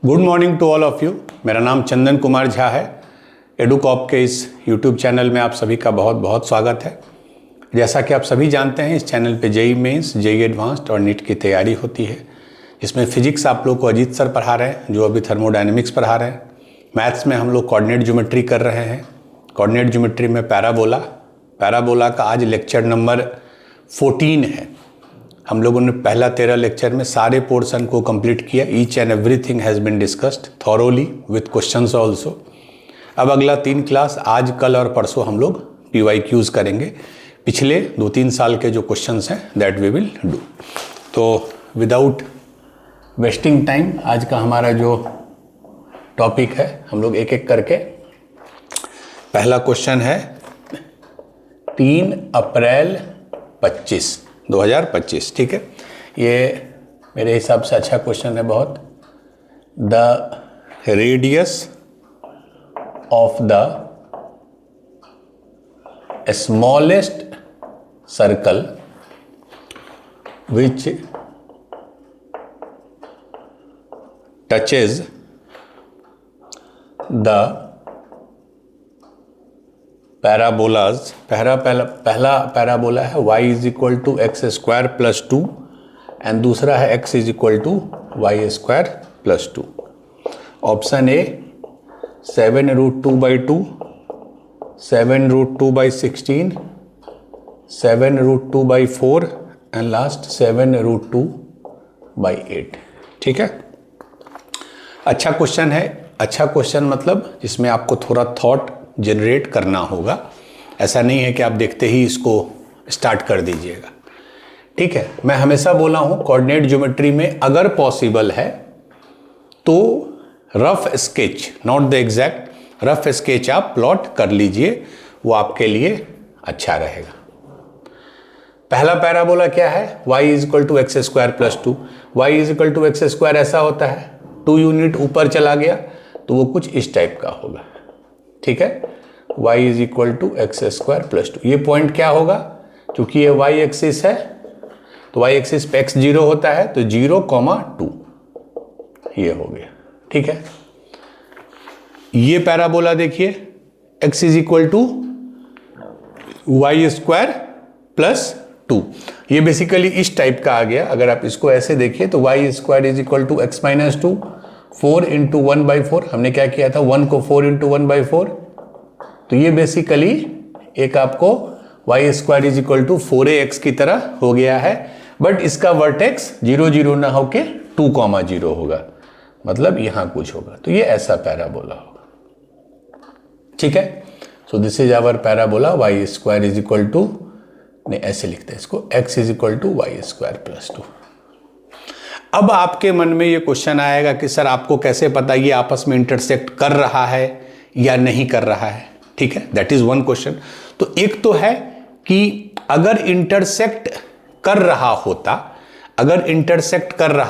Good morning to all of you. मेरा नाम चंदन कुमार झा है। एडुकॉप के इस यूट्यूब चैनल में आप सभी का बहुत बहुत स्वागत है। जैसा कि आप सभी जानते हैं, इस चैनल पे जेईई मेंस, जेईई एडवांस्ड और नीट की तैयारी होती है। इसमें फिजिक्स आप लोग को अजीत सर पढ़ा रहे हैं, जो अभी थर्मोडायनेमिक्स पढ़ा रहे हैं। मैथ्स में हम लोग कोऑर्डिनेट ज्योमेट्री कर रहे हैं। कोऑर्डिनेट ज्योमेट्री में पैराबोला का आज लेक्चर नंबर 14 है। हम लोगों ने पहला 13 लेक्चर में सारे पोर्शन को कंप्लीट किया। Each and everything has been discussed thoroughly with questions also. अब अगला 3 क्लास आज, कल और परसों हम लोग PYQs करेंगे। पिछले 2-3 साल के जो क्वेश्चंस हैं दैट वी विल डू। तो विदाउट वेस्टिंग टाइम आज का हमारा जो टॉपिक है हम लोग एक एक करके। पहला क्वेश्चन है 3 अप्रैल 2025, ठीक है। ये मेरे हिसाब से अच्छा क्वेश्चन है बहुत। The radius of the smallest circle which touches the parabolas. पहला पैराबोला है y is equal to x square plus 2 and दूसरा है x is equal to y square plus 2। Option A 7√2/2, 7√2/16, 7√2/4 and last 7√2/8, ठीक है। अच्छा question है। अच्छा question मतलब जिसमें आपको थोड़ा थॉट जनरेट करना होगा। ऐसा नहीं है कि आप देखते ही इसको स्टार्ट कर दीजिएगा, ठीक है। मैं हमेशा बोला हूं कोऑर्डिनेट ज्योमेट्री में अगर पॉसिबल है तो rough sketch, not the exact, rough sketch आप प्लॉट कर लीजिए, वो आपके लिए अच्छा रहेगा। पहला पैराबोला क्या है? y is equal to x square plus 2। Y is equal to x square ऐसा होता है, 2 यूनिट ऊपर चला गया तो वो कुछ इस टाइप का होगा, ठीक है। y is equal to x square plus 2। ये पॉइंट क्या होगा? क्योंकि ये y एक्सिस है तो y एक्सिस पे x 0 होता है तो 0,2 ये हो गया, ठीक है। ये पैराबोला देखिए, x is equal to y square plus 2। ये बेसिकली इस टाइप का आ गया। अगर आप इसको ऐसे देखिए तो y square is equal to x minus 2, 4 into 1/4। हमने क्या किया था? 1 को 4 इंटू 1/4। तो ये बेसिकली एक आपको y square is equal to 4ax की तरह हो गया है, बट इसका वर्टेक्स 0, 0 ना होके 2,0 होगा, मतलब यहां कुछ होगा। तो ये ऐसा पैराबोला होगा, ठीक है। So this is our parabola y square is equal to, नहीं ऐसे लिखते हैं इसको, x is equal to y square plus 2। अब आपके मन में ये क्वेश्चन आएगा कि सर आपको कैसे पता ये आपस में इंटरसेक्ट कर रहा है या नहीं कर रहा है, ठीक है। That is one question. तो एक तो है कि अगर इंटरसेक्ट कर रहा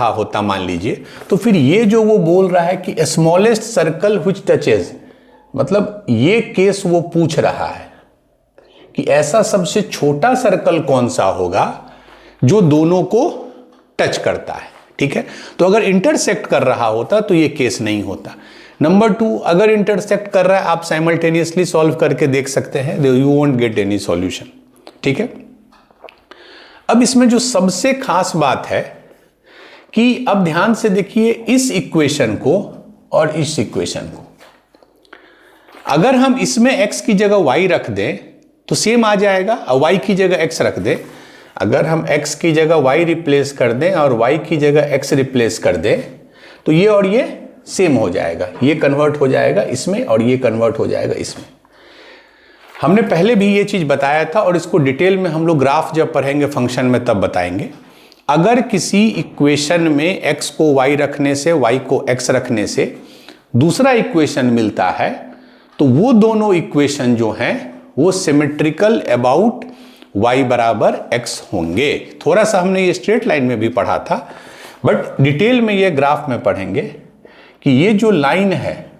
होता मान लीजिए, तो फिर ये जो वो बोल रहा है कि स्मॉलेस्ट सर्कल व्हिच टचेज, मतलब ये केस वो पूछ रहा है कि ऐसा सबसे छोटा सर्कल कौन सा होगा जो दोनों को टच करता है, ठीक है। तो अगर इंटरसेक्ट कर रहा होता तो ये केस नहीं होता। नंबर 2, अगर इंटरसेक्ट कर रहा है आप साइमल्टेनियसली सॉल्व करके देख सकते हैं, you won't get any solution, ठीक है। अब इसमें जो सबसे खास बात है कि अब ध्यान से देखिए इस इक्वेशन को और इस इक्वेशन को। अगर हम इसमें x की जगह y रख दें तो सेम आ जाएगा, और y की जगह x रख दें। अगर हम x की जगह y रिप्लेस कर दें और y की जगह x रिप्लेस कर दें तो ये और ये सेम हो जाएगा। ये कन्वर्ट हो जाएगा इसमें और ये कन्वर्ट हो जाएगा इसमें। हमने पहले भी ये चीज बताया था और इसको डिटेल में हम लोग ग्राफ जब पढ़ेंगे फंक्शन में तब बताएंगे। अगर किसी इक्वेशन में x को y रखने से, y को x रखने से दूसरा इक्वेशन मिलता है तो वो दोनों इक्वेशन जो हैं वो सिमेट्रिकल अबाउट y बराबर x होंगे। थोड़ा सा हमने ये स्ट्रेट लाइन में भी पढ़ा था, बट डिटेल में ये ग्राफ में पढ़ेंगे कि ये जो लाइन है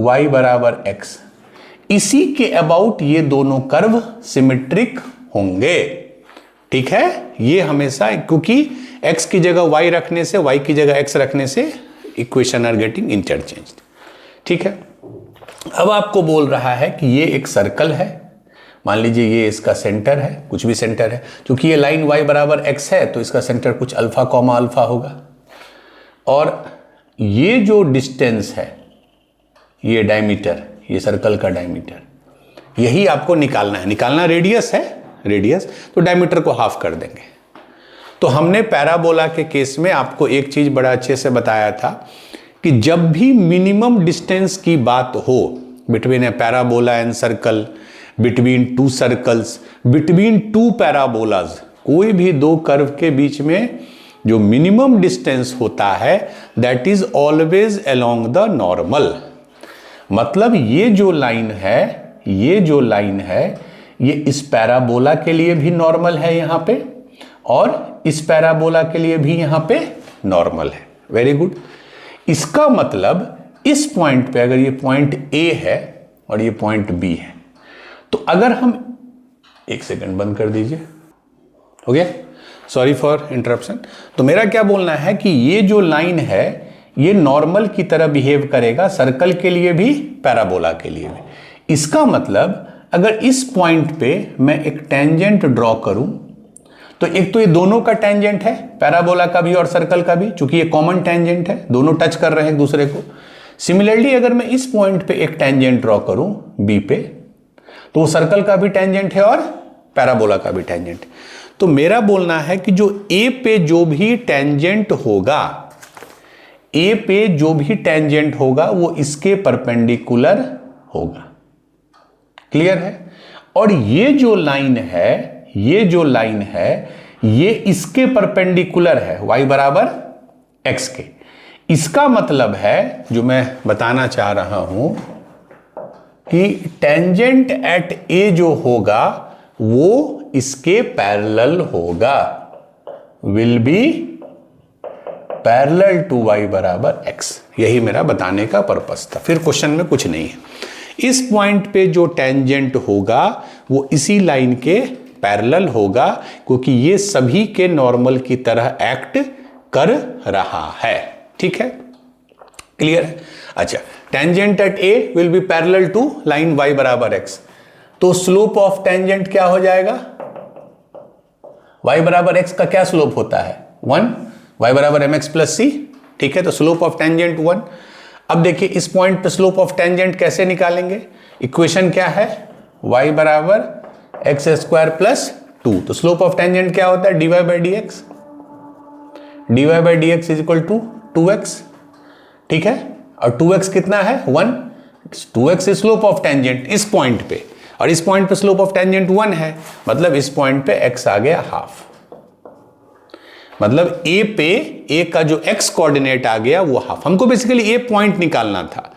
y बराबर x, इसी के अबाउट ये दोनों कर्व सिमेट्रिक होंगे, ठीक है। ये हमेशा, क्योंकि x की जगह y रखने से, y की जगह x रखने से इक्वेशन आर गेटिंग इंटरचेंज्ड। ठीक है, अब आपको बोल रहा है कि ये एक सर्कल है, मान लीजिए ये इसका सेंटर है, कुछ भी सेंटर है, क्योंकि ये लाइन y बराबर x है तो इसका सेंटर कुछ अल्फा कॉमा अल्फा होगा, और ये जो डिस्टेंस है, ये डायमीटर, ये सर्कल का डायमीटर, यही आपको निकालना है। निकालना रेडियस है, रेडियस, तो डायमीटर को हाफ कर देंगे। तो हमने पैराबोला के केस में आपको एक चीज बड़ा अच्छे से बताया था कि जब भी मिनिमम डिस्टेंस की बात हो between A parabola and circle, between two circles, between two parabolas, कोई भी दो कर्व के बीच में जो मिनिमम डिस्टेंस होता है that is always along the normal. मतलब ये जो लाइन है, ये जो लाइन है, ये इस पैराबोला के लिए भी नॉर्मल है यहां पे, और इस पैराबोला के लिए भी यहां पे नॉर्मल है। Very good. इसका मतलब इस पॉइंट पे अगर ये पॉइंट ए है और ये पॉइंट बी है, तो अगर हम, एक सेकंड बंद कर दीजिए, हो गया, सॉरी फॉर इंटरप्शन। तो मेरा क्या बोलना है कि ये जो लाइन है ये नॉर्मल की तरह बिहेव करेगा, सर्कल के लिए भी पैराबोला के लिए भी। इसका मतलब अगर इस पॉइंट पे मैं एक टेंजेंट ड्रॉ करूं, तो एक तो ये दोनों का टेंजेंट है, पैराबोला का भी और सर्कल का भी, चूंकि ये कॉमन टेंजेंट है, दोनों टच कर रहे हैं एक दूसरे को। सिमिलरली अगर मैं इस पॉइंट पे एक टेंजेंट ड्रॉ करूं बी पे, तो वो सर्कल का भी टेंजेंट है और पैराबोला का भी टेंजेंट। तो मेरा बोलना है कि जो ए पे जो भी टेंजेंट होगा, ए पे जो भी टेंजेंट होगा वो इसके परपेंडिकुलर होगा। क्लियर है? और ये जो लाइन है, ये जो लाइन है, ये इसके परपेंडिकुलर है, y बराबर x के। इसका मतलब है, जो मैं बताना चाह रहा हूं, कि टेंजेंट एट ए जो होगा वो इसके पैरेलल होगा, will be parallel to y बराबर x। यही मेरा बताने का पर्पस था, फिर क्वेश्चन में कुछ नहीं है। इस पॉइंट पे जो टेंजेंट होगा वो इसी लाइन के पैरेलल होगा, क्योंकि ये सभी के नॉर्मल की तरह एक्ट कर रहा है। ठीक है, क्लियर है? अच्छा, tangent at A will be parallel to line y बराबर x, तो स्लोप ऑफ टेंजेंट क्या हो जाएगा? y बराबर x का क्या स्लोप होता है? 1, y बराबर mx प्लस c। ठीक है, तो स्लोप ऑफ टेंजेंट 1। अब देखिए इस पॉइंट पे स्लोप ऑफ टेंजेंट कैसे निकालेंगे? इक्वेशन क्या है? y बराबर एक्स स्क्वायर प्लस 2। तो स्लोप ऑफ टेंजेंट क्या होता है? dy by d x. dy by d x is equal to 2x। ठीक है, और 2x कितना है? 1। 2x is slope of tangent इस पॉइंट पे, और इस पॉइंट पे स्लोप ऑफ टेंजेंट 1 है, मतलब इस पॉइंट पे x आ गया हाफ। मतलब a पे a का जो x कोऑर्डिनेट आ गया वो हाफ। हमको बेसिकली a पॉइंट निकालना था।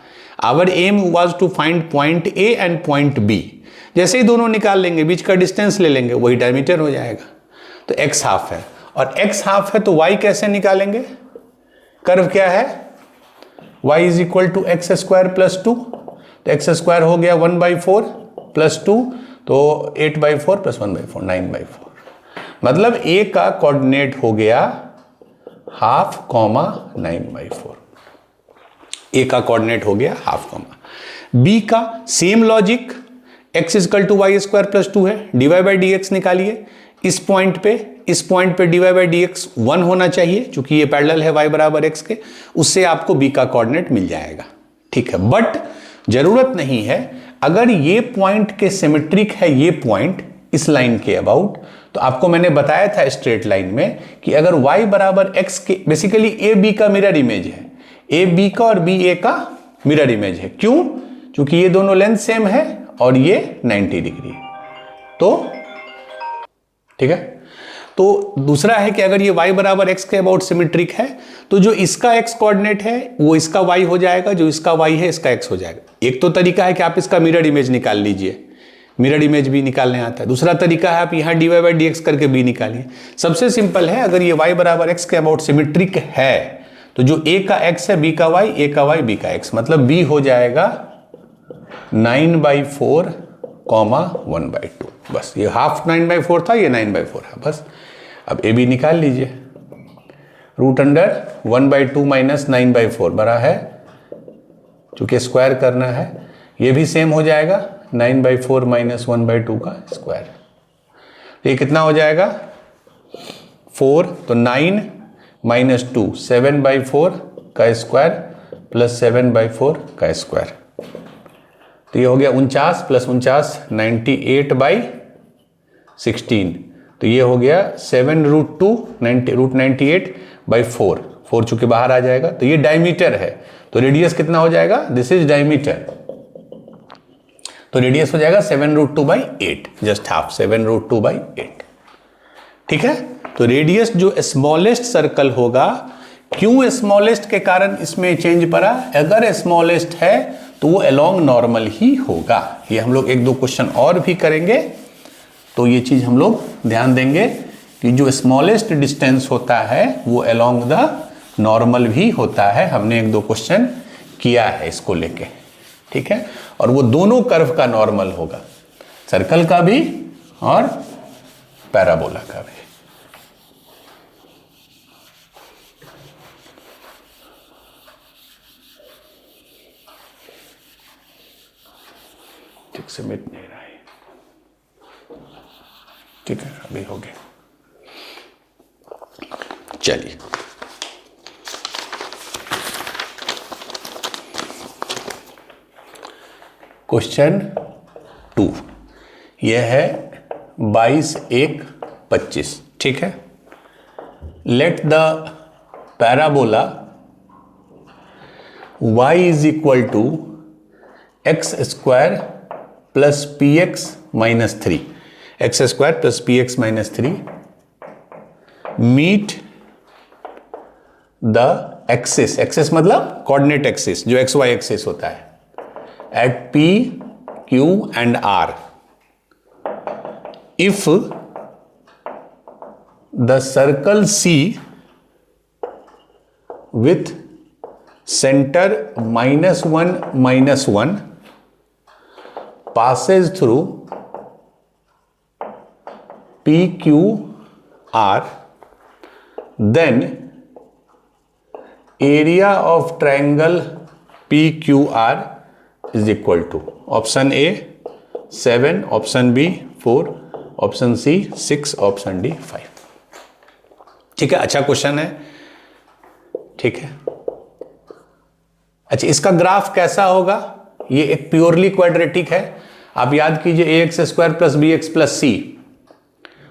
Our aim was to find point a and point b। जैसे ही दोनों निकाल लेंगे, बीच का डिस्टेंस ले लेंगे, वही डायमीटर हो जाएगा। तो x हाफ है, और x हाफ है तो y कैसे निकालेंगे? कर्व क्या है? y is equal to x square plus 2। तो एक्स स्क्वायर हो गया 1/4 प्लस 2, तो 8/4 प्लस 1/4 9/4। मतलब a का कोऑर्डिनेट हो गया हाफ कॉमा 9/4। a का कोऑर्डिनेट हो गया हाफ कॉमा। b का same logic, x equal to y square plus 2 है, dy बाई डी एक्स निकालिए। इस पॉइंट पे dy बाई डी एक्स 1 होना चाहिए, क्योंकि ये पैरेलल है y बराबर x के, उससे आपको b का कोऑर्डिनेट मिल जाएगा। ठीक है, बट जरूरत नहीं है। अगर ये पॉइंट के सिमेट्रिक है, ये पॉइंट इस लाइन के अबाउट, तो आपको मैंने बताया था स्ट्रेट लाइन में कि अगर y बराबर x के, बेसिकली a b का मिरर इमेज है, a b का और b a का मिरर इमेज है। क्यों? क्योंकि ये दोनों लेंथ सेम है और ये 90 डिग्री। तो ठीक है, तो दूसरा है कि अगर ये y बराबर x के अबाउट सिमेट्रिक है, तो जो इसका x कोऑर्डिनेट है वो इसका y हो जाएगा, जो इसका y है इसका x हो जाएगा। एक तो तरीका है कि आप इसका मिरर इमेज निकाल लीजिए, मिरर इमेज भी निकालने आता है। दूसरा तरीका है आप यहाँ dy बाई डी एक्स करके b निकालिए। सबसे सिंपल है, अगर ये y बराबर x के अबाउट सिमेट्रिक है, तो जो a का x है, b का y, a का y, b का x, मतलब b हो जाएगा 9/4 कॉमा 1/2। बस ये हाफ 9/4 था, ये 9/4 है बस। अब ए बी निकाल लीजिए। √1/2 माइनस 9/4 बड़ा है, चूंकि स्क्वायर करना है, ये भी सेम हो जाएगा 9/4 माइनस 1/2 का स्क्वायर। ये कितना हो जाएगा 4, तो 9 माइनस 2 7/4 का स्क्वायर प्लस 7/4 का स्क्वायर, तो ये हो गया 49 प्लस 49 98/16, तो ये हो गया 7√2 4 चूंकि बाहर आ जाएगा, तो ये डायमीटर है, तो रेडियस कितना हो जाएगा, दिस इज डायमीटर, तो रेडियस हो जाएगा 7√2/8, जस्ट हाफ 7√2/8। ठीक है, तो रेडियस जो स्मॉलेस्ट सर्कल होगा, क्यों स्मॉलेस्ट के कारण इसमें चेंज पड़ा, अगर स्मॉलेस्ट है तो वो अलोंग नॉर्मल ही होगा। ये हम लोग 1-2 क्वेश्चन और भी करेंगे, तो ये चीज हम लोग ध्यान देंगे कि जो स्मॉलेस्ट डिस्टेंस होता है वो अलोंग द नॉर्मल भी होता है। हमने 1-2 क्वेश्चन किया है इसको लेके, ठीक है, और वो दोनों कर्व का नॉर्मल होगा, सर्कल का भी और पैराबोला का भी। ठीक से मिट नहीं रहा है, ठीक है, अभी हो गया। चलिए, क्वेश्चन 2, यह है 22-1-25, ठीक है। Let the parabola y is equal to x² plus px minus 3, x² plus px minus 3 meet the axis, axis मतलब कोऑर्डिनेट एक्सिस जो xy एक्सिस होता है, at p, q and r if the circle C with center -1 -1 passes through PQR, then area of triangle PQR is equal to option A 7, option B 4, option C 6, option D 5। ठीक है, अच्छा question है, ठीक है। अच्छा, इसका graph कैसा होगा, ये एक प्योरली क्वाड्रेटिक है, आप याद कीजिए ax² plus bx plus c,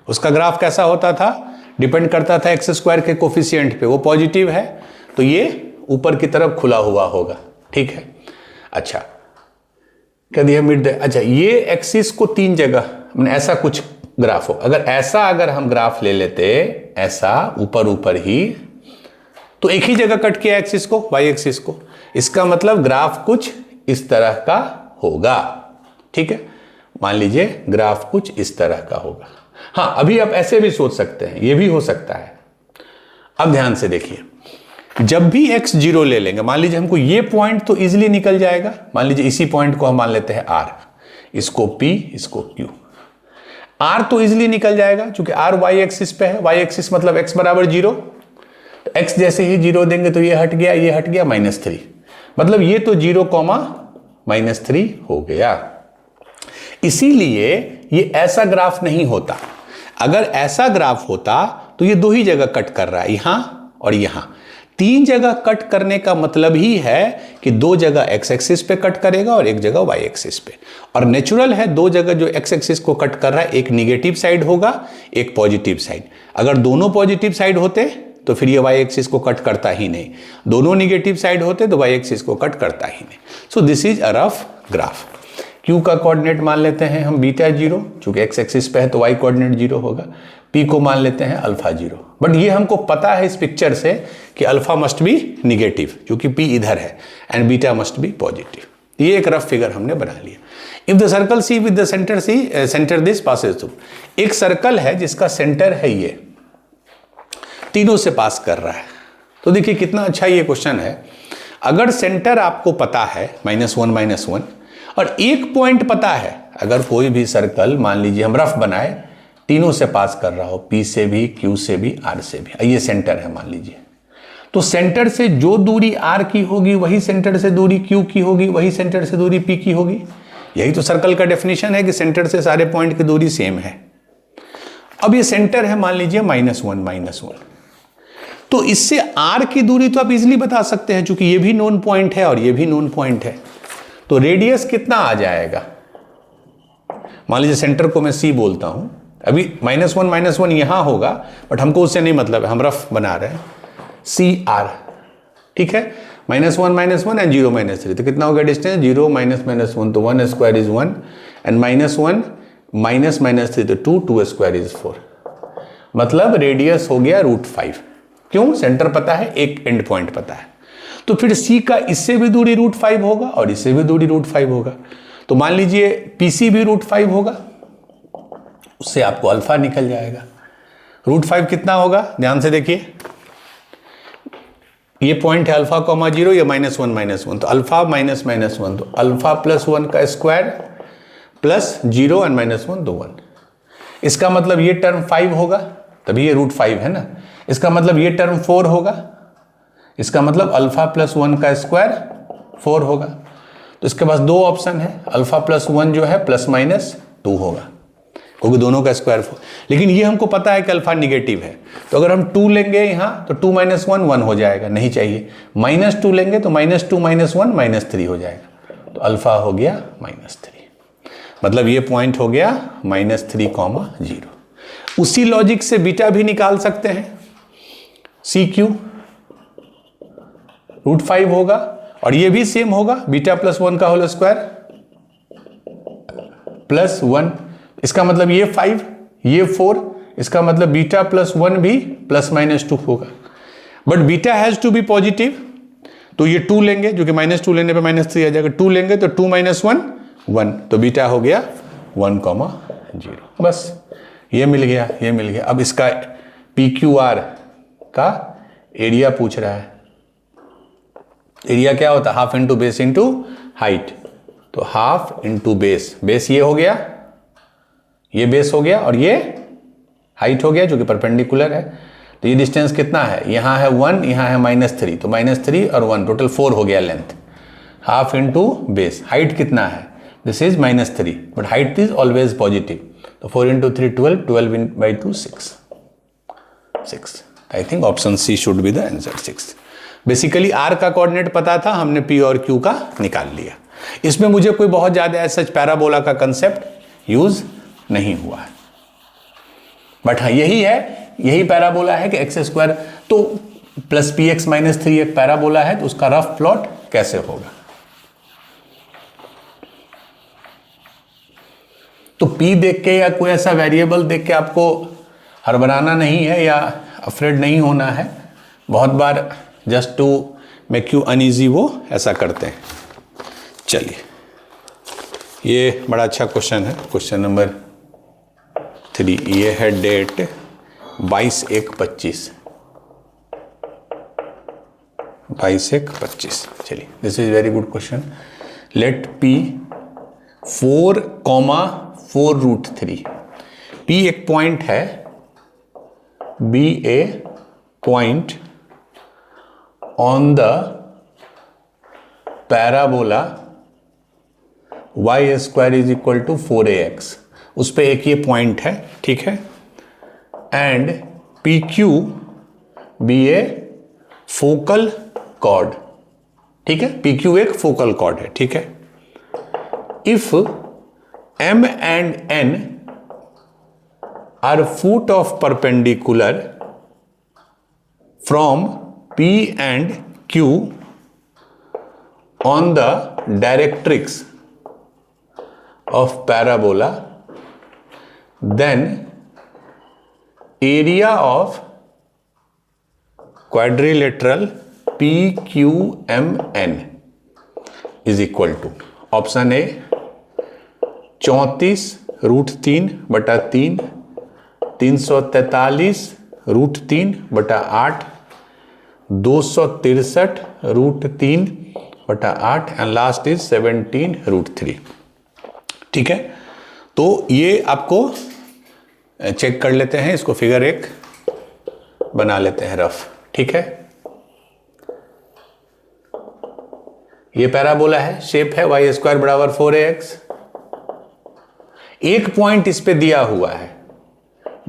उसका ग्राफ कैसा होता था, डिपेंड करता था x² के कोफिशिएंट पे, वो पॉजिटिव है तो ये ऊपर की तरफ खुला हुआ होगा, ठीक है। अच्छा, क्या दिया मिड दे, अच्छा ये एक्सिस को 3 जगह ऐसा कुछ ग्राफ हो, अगर हम ग्राफ ले लेते ऐसा ऊपर ही, तो एक ही जगह कट किया एक्सिस को, वाई एक्सिस को, इसका मतलब ग्राफ कुछ इस तरह का होगा, ठीक है। मान लीजिए ग्राफ कुछ इस तरह का होगा। हाँ, अभी आप ऐसे भी सोच सकते हैं, ये भी हो सकता है। अब ध्यान से देखिए, जब भी x 0 ले लेंगे, मान लीजिए हमको ये पॉइंट तो इजीली निकल जाएगा, मान लीजिए इसी पॉइंट को हम मान लेते हैं r, इसको p, इसको q, r तो इजीली निकल जाएगा क्योंकि r y एक्सिस पे है, y एक्सिस मतलब x बराबर 0, तो x जैसे ही 0 देंगे तो ये हट गया, ये हट गया -3, मतलब ये तो 0, -3 हो गया। इसीलिए ये ऐसा ग्राफ नहीं होता, अगर ऐसा ग्राफ होता तो ये 2 ही जगह कट कर रहा है, यहां और यहां। 3 जगह कट करने का मतलब ही है कि 2 जगह x एक्सिस पे कट करेगा और 1 जगह y एक्सिस पे, और नेचुरल है 2 जगह जो x एक्सिस को कट कर रहा है, एक निगेटिव साइड होगा, एक पॉजिटिव साइड। अगर दोनों पॉजिटिव साइड होते तो फिर ये y एक्सिस को कट करता ही नहीं, दोनों निगेटिव साइड होते तो y एक्सिस को कट करता ही नहीं। सो this is a rough graph. q का कोऑर्डिनेट मान लेते हैं हम बीटा 0, चूंकि x एक्सिस पे है तो y कोऑर्डिनेट 0 होगा, p को मान लेते हैं अल्फा 0, बट ये हमको पता है इस पिक्चर से कि अल्फा मस्ट बी निगेटिव क्योंकि p इधर है, and beta must be positive. ये एक रफ फिगर हमने बना लिया। If the circle C with the center this passes through, एक सर्कल है जिसका सेंटर है ये, तीनों से पास कर रहा है, तो देखिए कितना अच्छा ये क्वेश्चन है। अगर सेंटर आपको पता है -1 -1 और एक पॉइंट पता है, अगर कोई भी सर्कल मान लीजिए हम रफ बनाए, तीनों से पास कर रहा हो, P से भी, Q से भी, R से भी, ये सेंटर है मान लीजिए, तो सेंटर से जो दूरी r की होगी वही सेंटर से दूरी q की होगी, वही सेंटर से दूरी p की होगी। यही तो सर्कल का डेफिनेशन है कि सेंटर से सारे पॉइंट की दूरी सेम है। अब ये सेंटर है मान लीजिए -1, तो इससे r की दूरी तो आप इजीली बता सकते हैं, क्योंकि ये भी नोन पॉइंट है और ये भी नोन पॉइंट है। तो रेडियस कितना आ जाएगा, मान लीजिए सेंटर को मैं c बोलता हूं, अभी -1 यहां होगा, बट हमको उससे नहीं मतलब है, हम रफ बना रहे हैं, CR, ठीक है। -1 एंड 0 -3, तो कितना होगा डिस्टेंस, 0 -1, तो 1 स्क्वायर इज 1 एंड -1 -3 तो 2 स्क्वायर इज 4, मतलब रेडियस हो गया √5। क्यों, सेंटर पता है, एक एंड पॉइंट पता है। तो फिर C का इससे भी दूरी √5 होगा और इससे भी दूरी √5 होगा, तो मान लीजिए PC भी √5 होगा, उससे आपको अल्फा निकल जाएगा। √5 कितना होगा, ध्यान से देखिए, ये पॉइंट है अल्फा कॉमा 0, ये -1, तो अल्फा -1, तो अल्फा +1 का स्क्वायर प्लस 0 एंड -1 तो 1। इसका मतलब ये टर्म 5 होगा, तभी ये √5 है ना। इसका मतलब ये टर्म 4 होगा, इसका मतलब अल्फा +1 का स्क्वायर 4 होगा। तो इसके पास दो ऑप्शन है, अल्फा +1 जो है ±2 होगा, क्योंकि दोनों का स्क्वायर 4। लेकिन ये हमको पता है कि अल्फा निगेटिव है, तो अगर हम 2 लेंगे यहाँ तो 2 - 1 1 हो जाएगा, नहीं चाहिए। -2 लेंगे तो -2 -1 -3 हो जाएगा, तो अल्फा हो गया -3, मतलब ये पॉइंट हो गया -3, 0। उसी लॉजिक से बीटा भी निकाल सकते हैं, CQ √5 होगा और ये भी सेम होगा, बीटा +1 का होल स्क्वायर +1, इसका मतलब ये 5 ये 4, इसका मतलब बीटा +1 भी ±2 होगा। But beta has to be positive, तो ये 2 लेंगे, जो कि -2 लेने पे -3 आ जाएगा, 2 लेंगे तो 2 - 1 1, तो बीटा हो गया 1, 0। बस ये मिल गया, ये मिल गया। अब इसका PQR का एरिया पूछ रहा है। एरिया क्या होता है, half into base into height, तो हाफ इंटू बेस, बेस ये हो गया, ये बेस हो गया और ये हाइट हो गया जो कि परपेंडिकुलर है। तो ये डिस्टेंस कितना है, यहाँ है 1, यहाँ है -3, तो -3 और 1 टोटल 4 हो गया length. Half into base, height कितना है, this is -3, but height is always positive, तो 4 × 3 12, 12/2 6। I think option C should be the answer, 6। Basically R का कोऑर्डिनेट पता था, हमने P और Q का निकाल लिया। इसमें मुझे कोई बहुत ज्यादा सच पैराबोला का कंसेप्ट यूज नहीं हुआ है, बट हाँ यही है, यही पैराबोला है कि x², तो +px - 3 एक पैराबोला है, तो उसका रफ प्लॉट कैसे होगा। तो P देख के या कोई ऐसा वेरिएबल देख के आपको हड़बड़ाना नहीं है या अफ्रेड नहीं होना है। बहुत बार just to make you uneasy वो ऐसा करते हैं। चलिए, ये बड़ा अच्छा क्वेश्चन है, क्वेश्चन नंबर 3। ये है डेट 22/1/25, 22/1/25। चलिए, this is very good question. Let P 4,4√3। P एक पॉइंट है, B a point on the parabola y² = 4ax, उस पे एक ये पॉइंट है, ठीक है। एंड PQ भी ए फोकल कॉर्ड, ठीक है, PQ एक फोकल कॉर्ड है, ठीक है। If M and N are foot of perpendicular from P and Q on the directrix of parabola, then area of quadrilateral PQMN is equal to, option A 34√3/3, 343√3/8, 263√3/8 and last is 17√3, ठीक है। तो ये आपको check कर लेते हैं, इसको figure 1 बना लेते हैं रफ, ठीक है। ये पैराबोला है, शेप है वाई स्क्वायर बराबर 4ax। एक पॉइंट इस पे दिया हुआ है,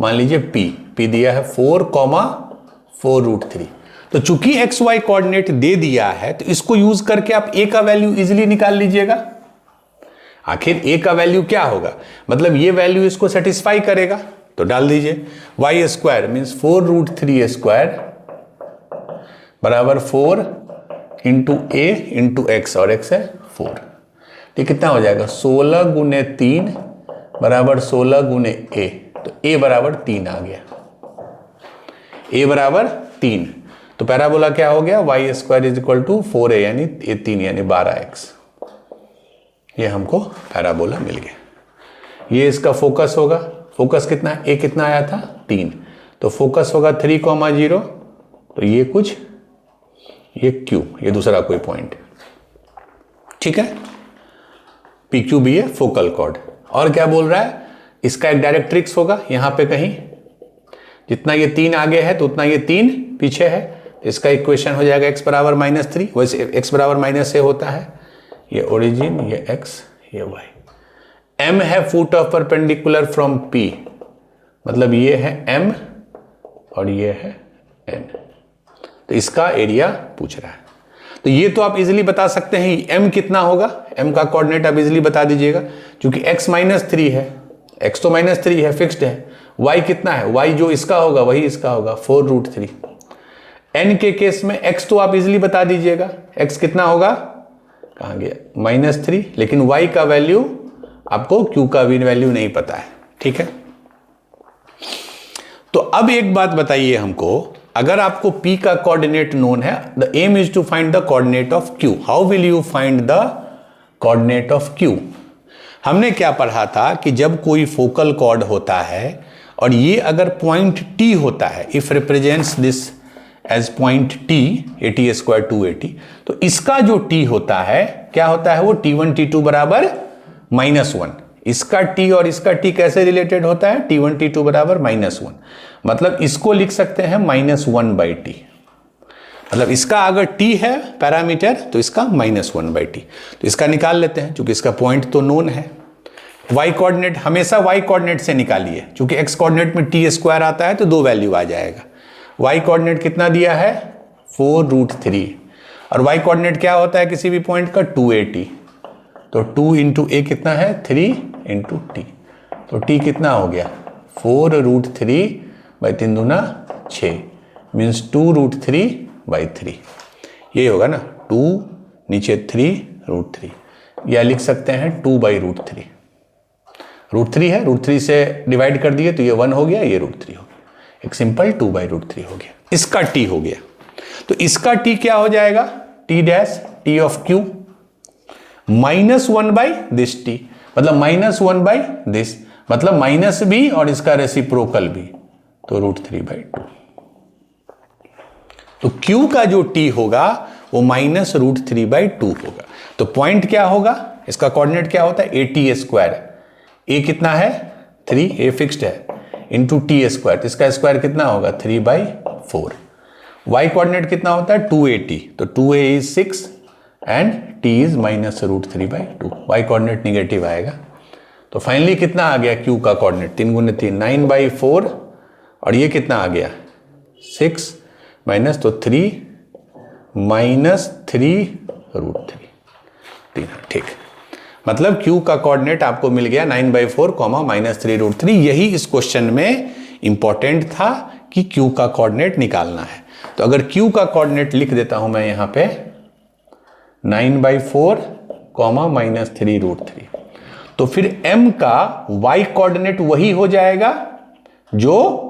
मान लीजिए पी दिया है 4,4√3। तो चूंकि एक्स वाई कोऑर्डिनेट दे दिया है तो इसको यूज करके आप ए का वैल्यू इजीली निकाल लीजिएगा। आखिर ए का वैल्यू क्या होगा, मतलब ये वैल्यू इसको सेटिस्फाई करेगा, तो डाल दीजिए वाई स्क्वायर मीन्स 4√3a² बराबर 4 इंटू ए इंटू एक्स, और एक्स है 4। तो कितना हो जाएगा 16 गुने 3 बराबर 16 गुने ए, तो ए बराबर 3 आ गया, ए बराबर 3। तो पैराबोला क्या हो गया, y square is equal to 4a यानी 3 यानी 12x। ये हमको पैराबोला मिल गया। ये इसका फोकस होगा, फोकस कितना है, ए कितना आया था 3, तो फोकस होगा 3,0, तो ये कुछ ये Q, ये दूसरा कोई पॉइंट, ठीक है। PQ भी है फोकल कॉर्ड। और क्या बोल रहा है, इसका एक डायरेक्ट्रिक्स होगा, यहां पे कहीं जितना ये 3 आगे है तो उतना ये 3 पीछे है। इसका इक्वेशन हो जाएगा x बराबर -3, वैसे x बराबर -a होता है, ये ओरिजिन, ये x, ये y। m है foot of perpendicular from P, मतलब ये है m और ये है n, तो इसका एरिया पूछ रहा है। तो ये तो आप इजीली बता सकते हैं m कितना होगा, m का कोऑर्डिनेट आप इजीली बता दीजिएगा, क्योंकि x -3 है, x तो -3 है फिक्स्ड है, y कितना है, y जो इसका होगा वही इसका होगा 4√3। n के केस में x तो आप इजीली बता दीजिएगा, x कितना होगा, कहाँ गया -3, लेकिन y का वैल्यू आपको q का भी वैल्यू नहीं पता है, ठीक है। तो अब एक बात बताइए हमको, अगर आपको p का कोऑर्डिनेट नोन है, the aim is to find the coordinate of q, how will you find the coordinate of q। हमने क्या पढ़ा था कि जब कोई फोकल कॉर्ड होता है और ये अगर पॉइंट t होता है, if represents this as point t, 80² 280, तो इसका जो t होता है क्या होता है, वो t1 t2 बराबर -1। इसका t और इसका t कैसे रिलेटेड होता है, t1 t2 बराबर -1, मतलब इसको लिख सकते हैं -1/t, मतलब इसका अगर t है पैरामीटर तो इसका -1/t, तो इसका निकाल लेते हैं, क्योंकि इसका पॉइंट तो नोन है। y कोऑर्डिनेट हमेशा y कोऑर्डिनेट से निकालिए, क्योंकि x कोऑर्डिनेट में t² आता है तो 2 वैल्यू आ जाएगा। y कोऑर्डिनेट कितना दिया है 4√3, और y कोऑर्डिनेट क्या होता है किसी भी पॉइंट का 280, तो 2 इंटू ए कितना है 3 इंटू टी, तो t कितना हो गया 4√3/3 दूना 6 मीन्स 2√3/3, ये होगा ना, 2 नीचे 3√3, या लिख सकते हैं 2/√3। √3 है, √3 से डिवाइड कर दिए तो ये 1 हो गया, ये √3 हो गया, एक सिंपल 2/√3 हो गया। इसका t हो गया, तो इसका t क्या हो जाएगा, t dash t of q -1/this t, मतलब -1/this, मतलब माइनस भी और इसका रेसिप्रोकल भी, तो √3/2। तो q का जो t होगा वो -√3/2 होगा। तो पॉइंट क्या होगा, इसका कोऑर्डिनेट क्या होता है, 80², a कितना है 3, a फिक्स्ड है, इंटू t², तो इसका स्क्वायर कितना होगा 3/4। y कोऑर्डिनेट कितना होता है 280, तो 2a is 6 and t is -√3/2, y coordinate negative आएगा। तो फाइनली कितना आ गया q का कोऑर्डिनेट, 3 गुने 3 9/4, और ये कितना आ गया 6 माइनस, तो 3 -3√3, ठीक, मतलब q का कोऑर्डिनेट आपको मिल गया 9/4, -3√3। यही इस क्वेश्चन में इंपॉर्टेंट था कि q का कोऑर्डिनेट निकालना है। तो अगर q का कोऑर्डिनेट लिख देता हूं मैं यहां पे 9/4, -3√3, तो फिर m का y कोऑर्डिनेट वही हो जाएगा जो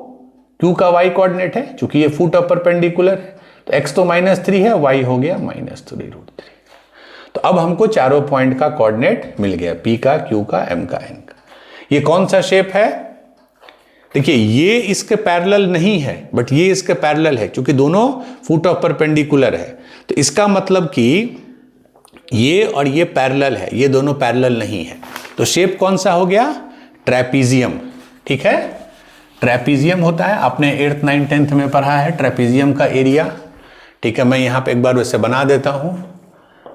q का y कोऑर्डिनेट है, क्योंकि ये फुट ऑफ परपेंडिकुलर है, तो x तो -3 है, y हो गया -3√3। तो अब हमको चारों पॉइंट का कोऑर्डिनेट मिल गया, p का, q का, m का, n का। ये कौन सा शेप है, देखिए ये इसके पैरेलल नहीं है, बट ये इसके पैरेलल है, क्योंकि दोनों फुट ऑफ परपेंडिकुलर है, तो इसका मतलब कि ये और ये पैरेलल है, ये दोनों पैरेलल नहीं है। तो शेप कौन सा हो गया, ट्रेपीजियम, ठीक है। ट्रेपीजियम होता है, आपने 8th 9th 10th में पढ़ा है ट्रेपीजियम का एरिया, ठीक है। मैं यहाँ पे एक बार वैसे बना देता हूँ,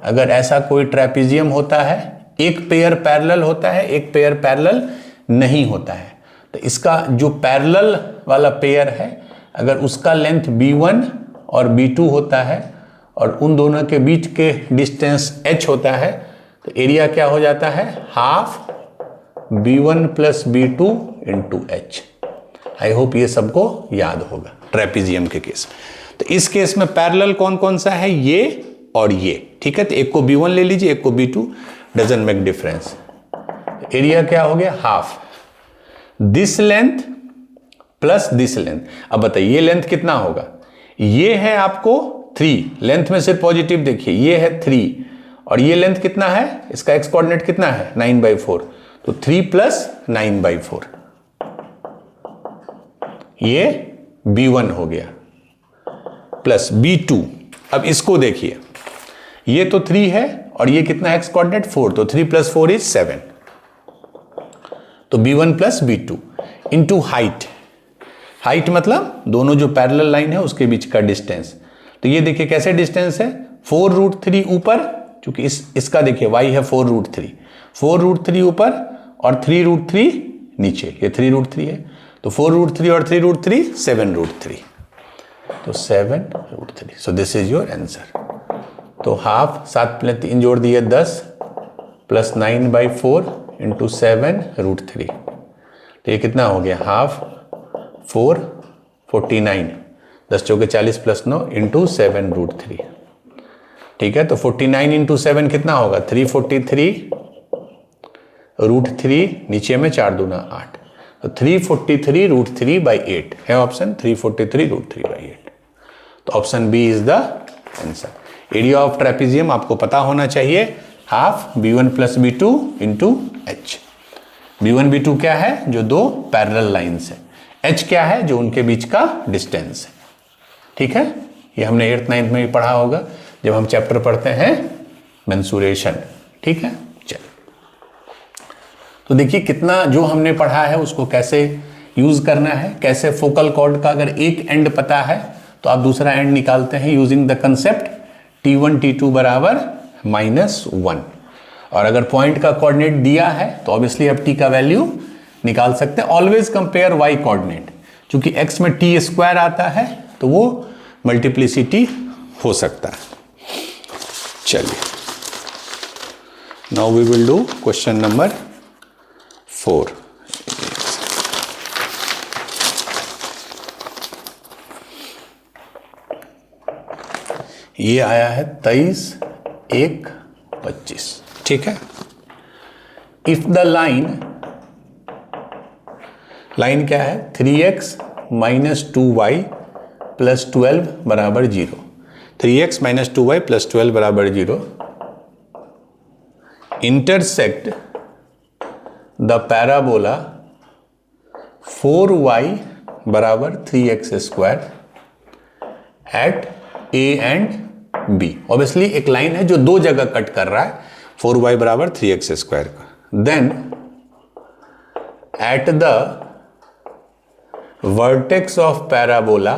अगर ऐसा कोई ट्रेपेजियम होता है, एक पेयर पैरेलल होता है, एक पेयर पैरेलल नहीं होता है, तो इसका जो पैरेलल वाला पेयर है अगर उसका लेंथ b1 और b2 होता है और उन दोनों के बीच के डिस्टेंस h होता है, तो एरिया क्या हो जाता है, half b1 plus b2 into h। I hope ये सबको याद होगा ट्रेपेजियम के केस। तो इस केस में पैरेलल कौन कौन सा है, ये और ये, ठीक है। तो एक को b1 ले लीजिए, एक को b2, doesn't make difference. Area क्या हो गया, half this length plus this length. अब बताइए ये लेंथ कितना होगा, ये है आपको 3, लेंथ में सिर्फ पॉजिटिव देखिए, ये है 3 और ये लेंथ कितना है, इसका एक्स कोऑर्डिनेट कितना है 9/4, तो 3 प्लस 9/4, ये b1 हो गया प्लस b2। अब इसको देखिए, ये तो 3 है और ये कितना है एक्स कोऑर्डिनेट 4, तो 3 प्लस 4 इज 7, तो b1 plus b2 into height. Height मतलब दोनों जो पैरेलल लाइन है उसके बीच का डिस्टेंस। तो ये देखिए कैसे डिस्टेंस है, 4√3 ऊपर, क्योंकि इसका देखिए y है 4√3, 4√3 ऊपर और 3√3 नीचे, ये 3√3 है, तो 4√3 और 3√3 7√3, तो 7√3। सो दिस इज योर आंसर। तो हाफ 7 प्लस 3 जोड़ दिए 10 प्लस 9/4 इंटू 7√3, तो ये कितना हो गया, हाफ 449, 10 चौके 40 प्लस 9 इंटू 7√3, ठीक है। तो 49 इंटू 7 कितना होगा, 343√3, नीचे में 4 दूना 8, तो 343√3/8 है ऑप्शन, 343√3/8। तो option B is the answer. Area of trapezium आपको पता होना चाहिए, half b1 plus b2 into h। b1 b2 क्या है, जो दो पैरेलल लाइन्स है, h क्या है, जो उनके बीच का डिस्टेंस है, ठीक है। ये हमने 8th 9th में भी पढ़ा होगा जब हम चैप्टर पढ़ते हैं मेंसुरेशन, ठीक है। चलिए, तो देखिए कितना जो हमने पढ़ा है उसको कैसे यूज करना है, कैसे फोकल कॉर्ड का अगर एक एंड पता है तो आप दूसरा एंड निकालते हैं using the concept t1 t2 बराबर -1, और अगर पॉइंट का कोऑर्डिनेट दिया है तो ऑब्वियसली आप t का वैल्यू निकाल सकते हैं। ऑलवेज कंपेयर y कोऑर्डिनेट, क्योंकि x में t² आता है तो वो मल्टीप्लिसिटी हो सकता है। चलिए, now we will do question number 4। ये आया है 23/1/25, ठीक है। इफ द लाइन क्या है, 3x - 2y + 12 बराबर 0, 3x - 2y + 12 बराबर 0 इंटरसेक्ट द पैराबोला 4y बराबर 3x² at a and b। Obviously एक लाइन है जो दो जगह कट कर रहा है, 4y बराबर 3x² का। Then at the vertex of parabola,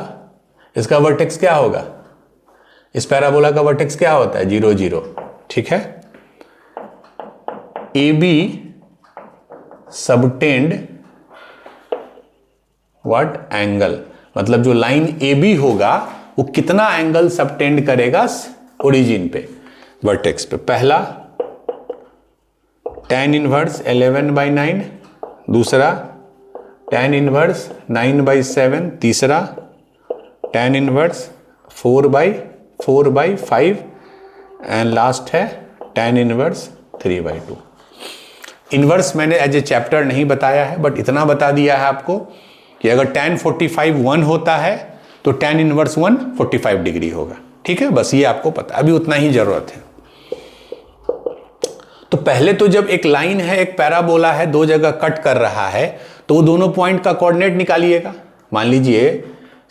इसका वर्टेक्स क्या होगा, इस पैराबोला का वर्टेक्स क्या होता है, 0 0, ठीक है। AB सबटेंड व्हाट एंगल, मतलब जो लाइन AB होगा वो कितना एंगल सबटेंड करेगा ओरिजिन पे, वर्टेक्स पे। पहला tan इनवर्स 11/9, दूसरा tan इनवर्स 9/7, तीसरा tan इनवर्स 4/5 एंड लास्ट है tan इनवर्स 3/2। इनवर्स मैंने एज ए चैप्टर नहीं बताया है, बट इतना बता दिया है आपको कि अगर tan 45 1 होता है तो tan इनवर्स 1 45 डिग्री होगा, ठीक है। बस ये आपको पता, अभी उतना ही जरूरत है। तो पहले तो जब एक लाइन है, एक पैराबोला है, दो जगह कट कर रहा है, तो वो दोनों पॉइंट का कोऑर्डिनेट निकालिएगा। मान लीजिए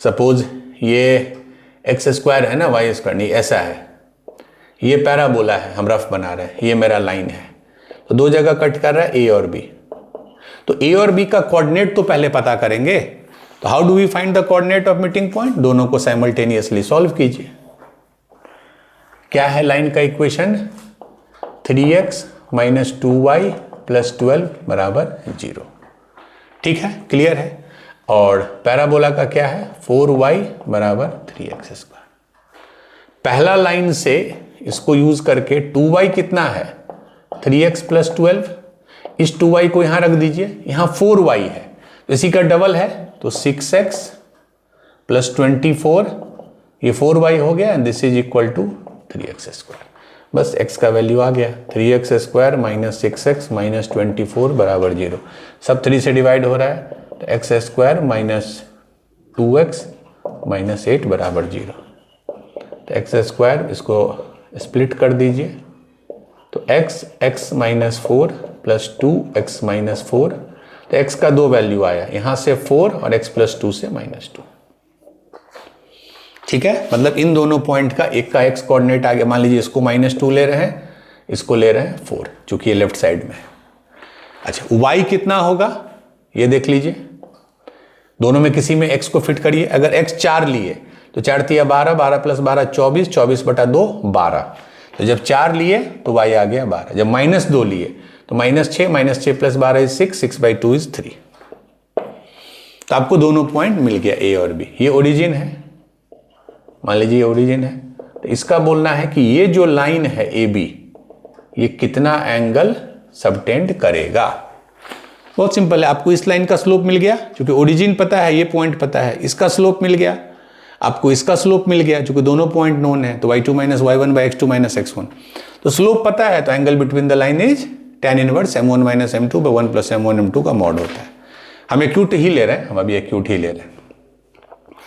सपोज ये x² है ना, y², नहीं ऐसा है, ये पैराबोला है, हम रफ बना रहे हैं, ये मेरा लाइन है, तो दो जगह कट कर रहा है a और b। तो a और b का कोऑर्डिनेट तो पहले पता करेंगे। तो how do we find the coordinate of meeting point, दोनों को साइमल्टेनियसली सॉल्व कीजिए। क्या है लाइन का equation? 3x minus 2y plus 12 बराबर 0। ठीक है, क्लियर है। और पैराबोला का क्या है? 4y बराबर 3x स्क्वायर। पहला लाइन से इसको यूज करके 2y कितना है? 3x plus 12। इस 2y को यहां रख दीजिए, यहां 4y है तो इसी का डबल है तो 6x प्लस 24, ये 4y हो गया and this is equal to 3x square. बस x का वैल्यू आ गया 3x square minus 6x minus 24 बराबर 0। सब 3 से डिवाइड हो रहा है तो x square minus 2x minus 8 बराबर 0। तो x स्क्वायर इसको स्प्लिट कर दीजिए तो x minus 4 plus 2x minus 4, तो x का 2 वैल्यू आया, यहां से 4 और x प्लस 2 से माइनस 2। ठीक है, मतलब इन दोनों पॉइंट का एक का x कोऑर्डिनेट आ गया। मान लीजिए इसको -2 ले रहे हैं, इसको ले रहे हैं 4, चूंकि ये लेफ्ट साइड में है। अच्छा, y कितना होगा ये देख लीजिए, दोनों में किसी में x को फिट करिए। अगर x 4 लिए तो 4 तिया 12, 12 प्लस 12 24, 24 बटा 2 12। तो जब 4 लिए तो y आ गया 12। जब -2 लिए तो -6 प्लस 12 इज 6, 6/2 इज 3। तो आपको दोनों पॉइंट मिल गया a और b। ये ओरिजिन है, मान लीजिए ओरिजिन है, तो इसका बोलना है कि ये जो लाइन है AB, ये कितना एंगल सबटेंड करेगा। बहुत सिंपल है, आपको इस लाइन का स्लोप मिल गया क्योंकि ओरिजिन पता है, ये पॉइंट पता है, इसका स्लोप मिल गया, आपको इसका स्लोप मिल गया क्योंकि दोनों पॉइंट नोन है, तो y2 minus y1 by x2 minus x1। तो स्लोप पता है तो angle between the line is tan inverse m1 minus m2 by 1 plus m1 m2 का मॉड होता है। हम एक्यूट ही ले रहे हैं, हम अभी एक्यूट ही ले रहे हैं।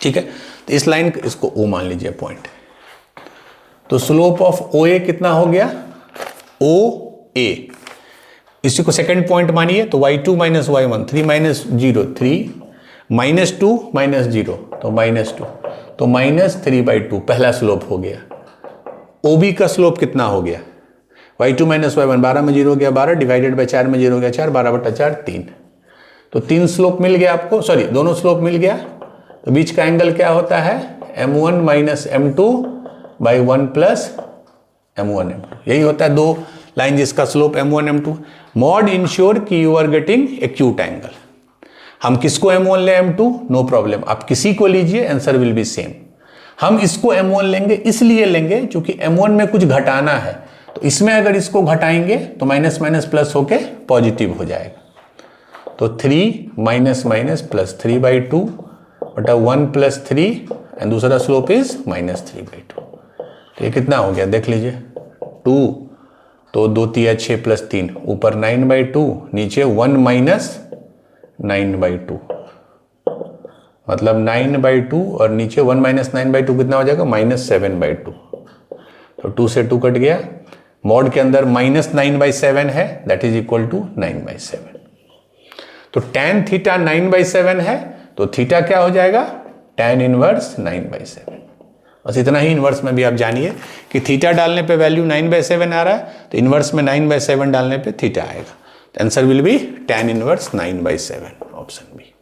ठीक है, तो इस लाइन इसको O मान लीजिए पॉइंट, तो स्लोप ऑफ OA कितना हो गया? OA। इसी को सेकंड पॉइंट मानिए तो y2 minus y1, 3 minus 0 3, -2 minus 0 तो -2, तो -3/2 पहला स्लोप हो गया। OB का स्लोप कितना हो गया? y2 माइनस y1, 12 में 0 हो गया 12, डिवाइडेड बाई 4 में 0 हो गया 4, 12/4 3। तो 3 स्लोप मिल गया आपको, सॉरी दोनों स्लोप मिल गया। तो बीच का एंगल क्या होता है? m1 minus m2 by 1 plus m1 m2। यही होता है दो लाइन जिसका slope m1 m2। Mod ensure कि you are getting acute angle. हम किसको m1 ले m2, नो प्रॉब्लम, आप किसी को लीजिए, आंसर विल बी सेम। हम इसको m1 लेंगे, इसलिए लेंगे क्योंकि m1 में कुछ घटाना है, तो इसमें अगर इसको घटाएंगे तो माइनस माइनस प्लस होके पॉजिटिव हो जाएगा। तो 3 माइनस माइनस प्लस 3/2 बटा 1 प्लस 3 एंड दूसरा स्लोप इज -3/2। तो ये कितना हो गया देख लीजिए, 2, तो 2 तिया 6 प्लस 3, ऊपर 9/2, नीचे 1 माइनस 9/2, मतलब 9/2 और नीचे 1 माइनस 9/2 कितना हो जाएगा? -7/2। तो 2 से 2 कट गया, मॉड के अंदर -9/7 है, दैट इज इक्वल टू 9/7। तो tan थीटा 9/7 है, तो थीटा क्या हो जाएगा? tan inverse 9/7। बस इतना ही इनवर्स में भी आप जानिए कि थीटा डालने पे वैल्यू 9/7 आ रहा है, तो इनवर्स में 9/7 डालने पे थीटा आएगा। तो answer will be tan inverse 9/7, option B.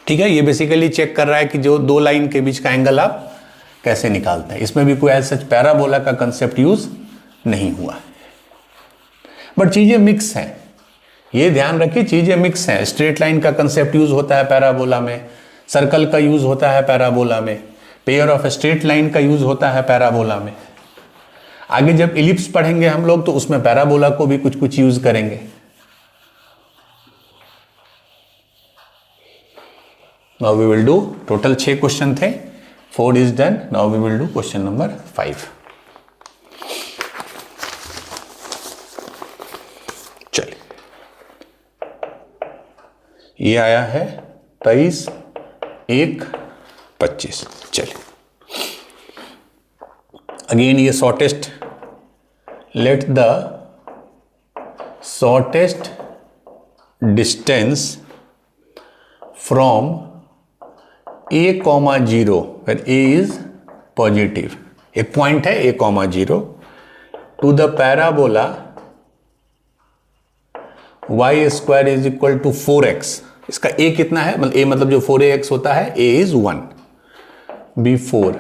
ठीक है, ये बेसिकली चेक कर रहा है कि जो दो लाइन के बीच का एंगल आप कैसे निकालते हैं। इसमें भी कोई ऐसा पैराबोला का कंसेप्ट यूज नहीं हुआ, बट चीजें मिक्स हैं, ये ध्यान रखिए, चीजें मिक्स हैं। स्ट्रेट लाइन का कंसेप्ट यूज होता है पैराबोला में, सर्कल का यूज होता है पैराबोला में, पेयर ऑफ स्ट्रेट लाइन का यूज होता है पैराबोला में। आगे जब इलिप्स पढ़ेंगे हम लोग तो उसमें पैराबोला को भी कुछ कुछ यूज करेंगे। Now we will do, total 6 question थे, 4 is done. Now we will do question number 5। चलिए, ये आया है 23/1/25। चलिए, अगेन ये shortest, let the shortest distance from a, 0 where a is positive, एक पॉइंट है a, 0 to the parabola y square is equal to 4x। इसका a कितना है, मतलब a मतलब जो 4ax होता है, a इज 1, b 4,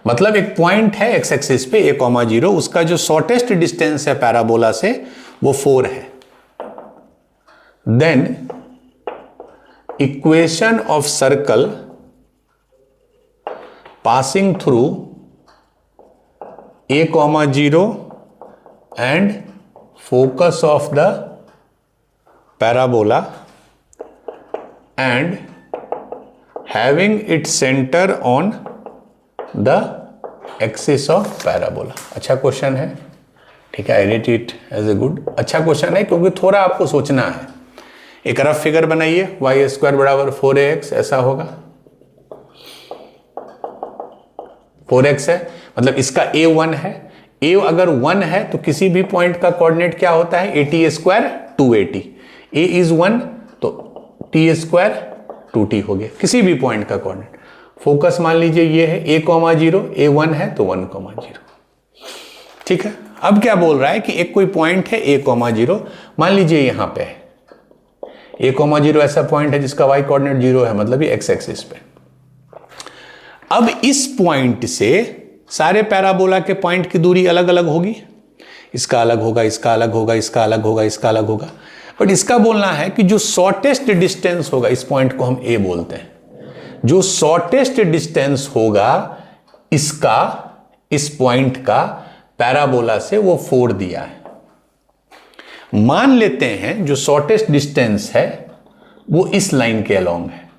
मतलब एक पॉइंट है एक्स एक्सिस पे a, 0, उसका जो शॉर्टेस्ट डिस्टेंस है पैराबोला से वो 4 है। Then equation of circle passing through a, 0 and focus of the parabola and having its center on the axis of parabola। अच्छा क्वेश्चन है, ठीक है, I rate it as a good. अच्छा question है क्योंकि थोड़ा आपको सोचना है। एक रफ फिगर बनाइए, y² बराबर 4ax, ऐसा होगा। 4x है मतलब इसका a 1 है। a अगर 1 है तो किसी भी पॉइंट का कोऑर्डिनेट क्या होता है, at² 2at। a इज 1 तो t² 2t हो गया, किसी भी पॉइंट का कोऑर्डिनेट। फोकस मान लीजिए ये है a, 0, a 1 है तो 1, 0। ठीक है, अब क्या बोल रहा है कि एक कोई पॉइंट है a, 0, मान लीजिए यहां पे है a, 0 ऐसा पॉइंट है जिसका y कोऑर्डिनेट 0 है, मतलब ये x एक्सिस पे। अब इस पॉइंट से सारे पैराबोला के पॉइंट की दूरी अलग अलग होगी, इसका अलग होगा, इसका अलग होगा, इसका अलग होगा, इसका अलग होगा। बट इसका बोलना है कि जो शॉर्टेस्ट डिस्टेंस होगा, इस पॉइंट को हम a बोलते हैं, जो शॉर्टेस्ट डिस्टेंस होगा इसका, इस पॉइंट का पैराबोला से, वो 4 दिया है। मान लेते हैं जो शॉर्टेस्ट डिस्टेंस है वो इस लाइन के अलोंग है।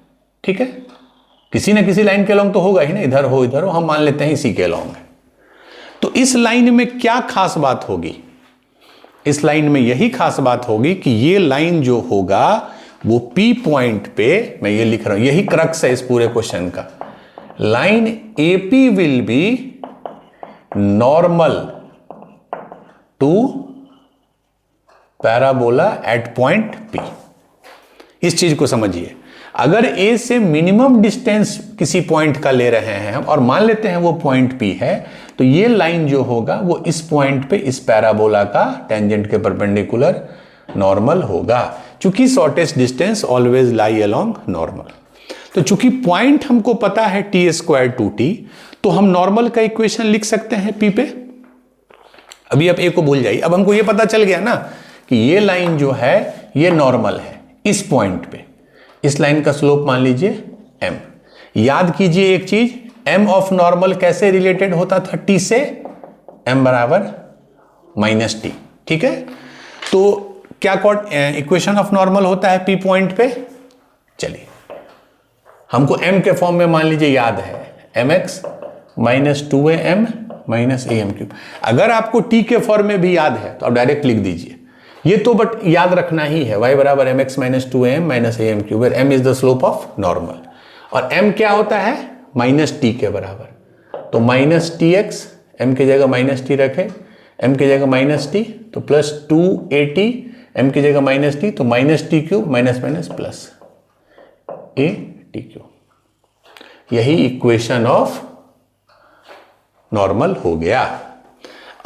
ठीक है, किसी ना किसी लाइन के अलोंग तो होगा ही ना, इधर हो इधर हो, हम मान लेते हैं इसी के अलोंग है। तो इस लाइन में क्या खास बात होगी, इस लाइन में यही खास बात होगी कि ये लाइन जो होगा वो P पॉइंट पे, मैं ये लिख रहा हूं, यही क्रक्स है इस पूरे क्वेश्चन का। Line AP will be normal to parabola at point P। इस चीज को समझिए, अगर A से मिनिमम डिस्टेंस किसी पॉइंट का ले रहे हैं हम और मान लेते हैं वो पॉइंट P है, तो ये लाइन जो होगा वो इस पॉइंट पे इस पैराबोला का टेंजेंट के परपेंडिकुलर नॉर्मल होगा, चूंकि शॉर्टेस्ट डिस्टेंस ऑलवेज लाई अलोंग नॉर्मल। तो चूंकि पॉइंट हमको पता है t² 2t, तो हम नॉर्मल का इक्वेशन लिख सकते हैं P पे। अभी आप A को भूल जाइए, अब हमको ये पता चल गया ना कि ये लाइन जो है ये नॉर्मल है इस पॉइंट पे। इस लाइन का स्लोप मान लीजिए m। याद कीजिए एक चीज, m ऑफ नॉर्मल कैसे रिलेटेड होता था t से, m बराबर -t। ठीक है, तो क्या इक्वेशन ऑफ नॉर्मल होता है P पॉइंट पे। चलिए हमको m के फॉर्म में मान लीजिए याद है, mx - 2am - am³। अगर आपको t के फॉर्म में भी याद है तो आप डायरेक्ट लिख दीजिए, ये तो बट याद रखना ही है, y बराबर mx - 2am - am³, where m is the slope of normal और m क्या होता है -t के बराबर। तो -tx, m की जगह -t रखें, m की जगह -t तो +2at, m की जगह -t तो -t³ प्लस at³। यही इक्वेशन ऑफ नॉर्मल हो गया।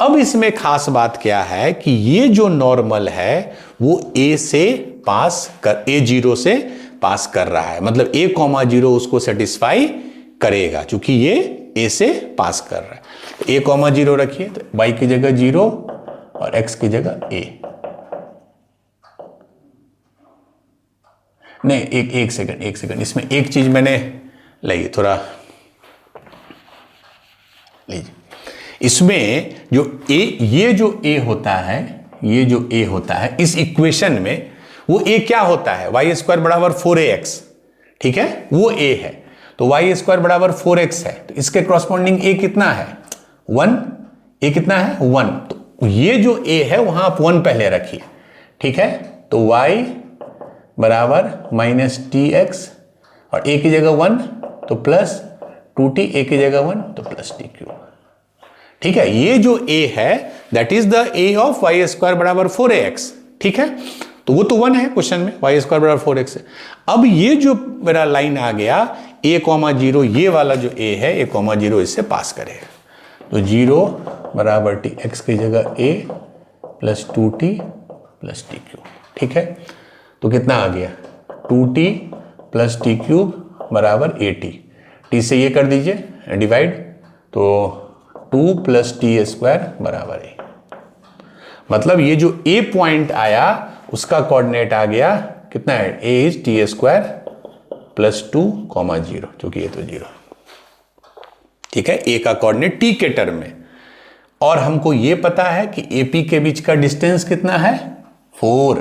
अब इसमें खास बात क्या है कि ये जो नॉर्मल है वो a से पास कर, a0 से पास कर रहा है, मतलब a, 0 उसको सेटिस्फाई करेगा, क्योंकि ये a से पास कर रहा है। a, 0 रखिए, तो y की जगह 0 और x की जगह a। नहीं, एक सेकंड, इसमें एक चीज मैंने ली, थोड़ा लीजिए। इसमें जो a, ये जो a होता है, ये जो a होता है इस इक्वेशन में, वो a क्या होता है, y² बराबर 4ax। ठीक है, वो a है, तो y² बराबर 4x है, तो इसके कॉरस्पॉन्डिंग a कितना है 1। a कितना है 1, तो ये जो a है वहां आप 1 पहले रखिए। ठीक है, तो y बराबर -tx और a की जगह 1 तो +2t, a की जगह 1 तो +t³। ठीक है, ये जो a है that is the a of y² बराबर 4ax। ठीक है, तो वो तो 1 है क्वेश्चन में, y² बराबर 4x है। अब ये जो मेरा लाइन आ गया a, 0, ये वाला जो a है a, 0 इससे पास करेगा, तो 0 बराबर t, x की जगह a +2t +t³। ठीक है, तो कितना आ गया 2t +t³ बराबर at। t से ये कर दीजिए डिवाइड, तो 2 + t² बराबर a। मतलब ये जो a पॉइंट आया उसका कोऑर्डिनेट आ गया कितना है, a इज t² + 2, 0, क्योंकि ये तो 0। ठीक है, a का कोऑर्डिनेट t के टर्म में। और हमको ये पता है कि AP के बीच का डिस्टेंस कितना है, 4।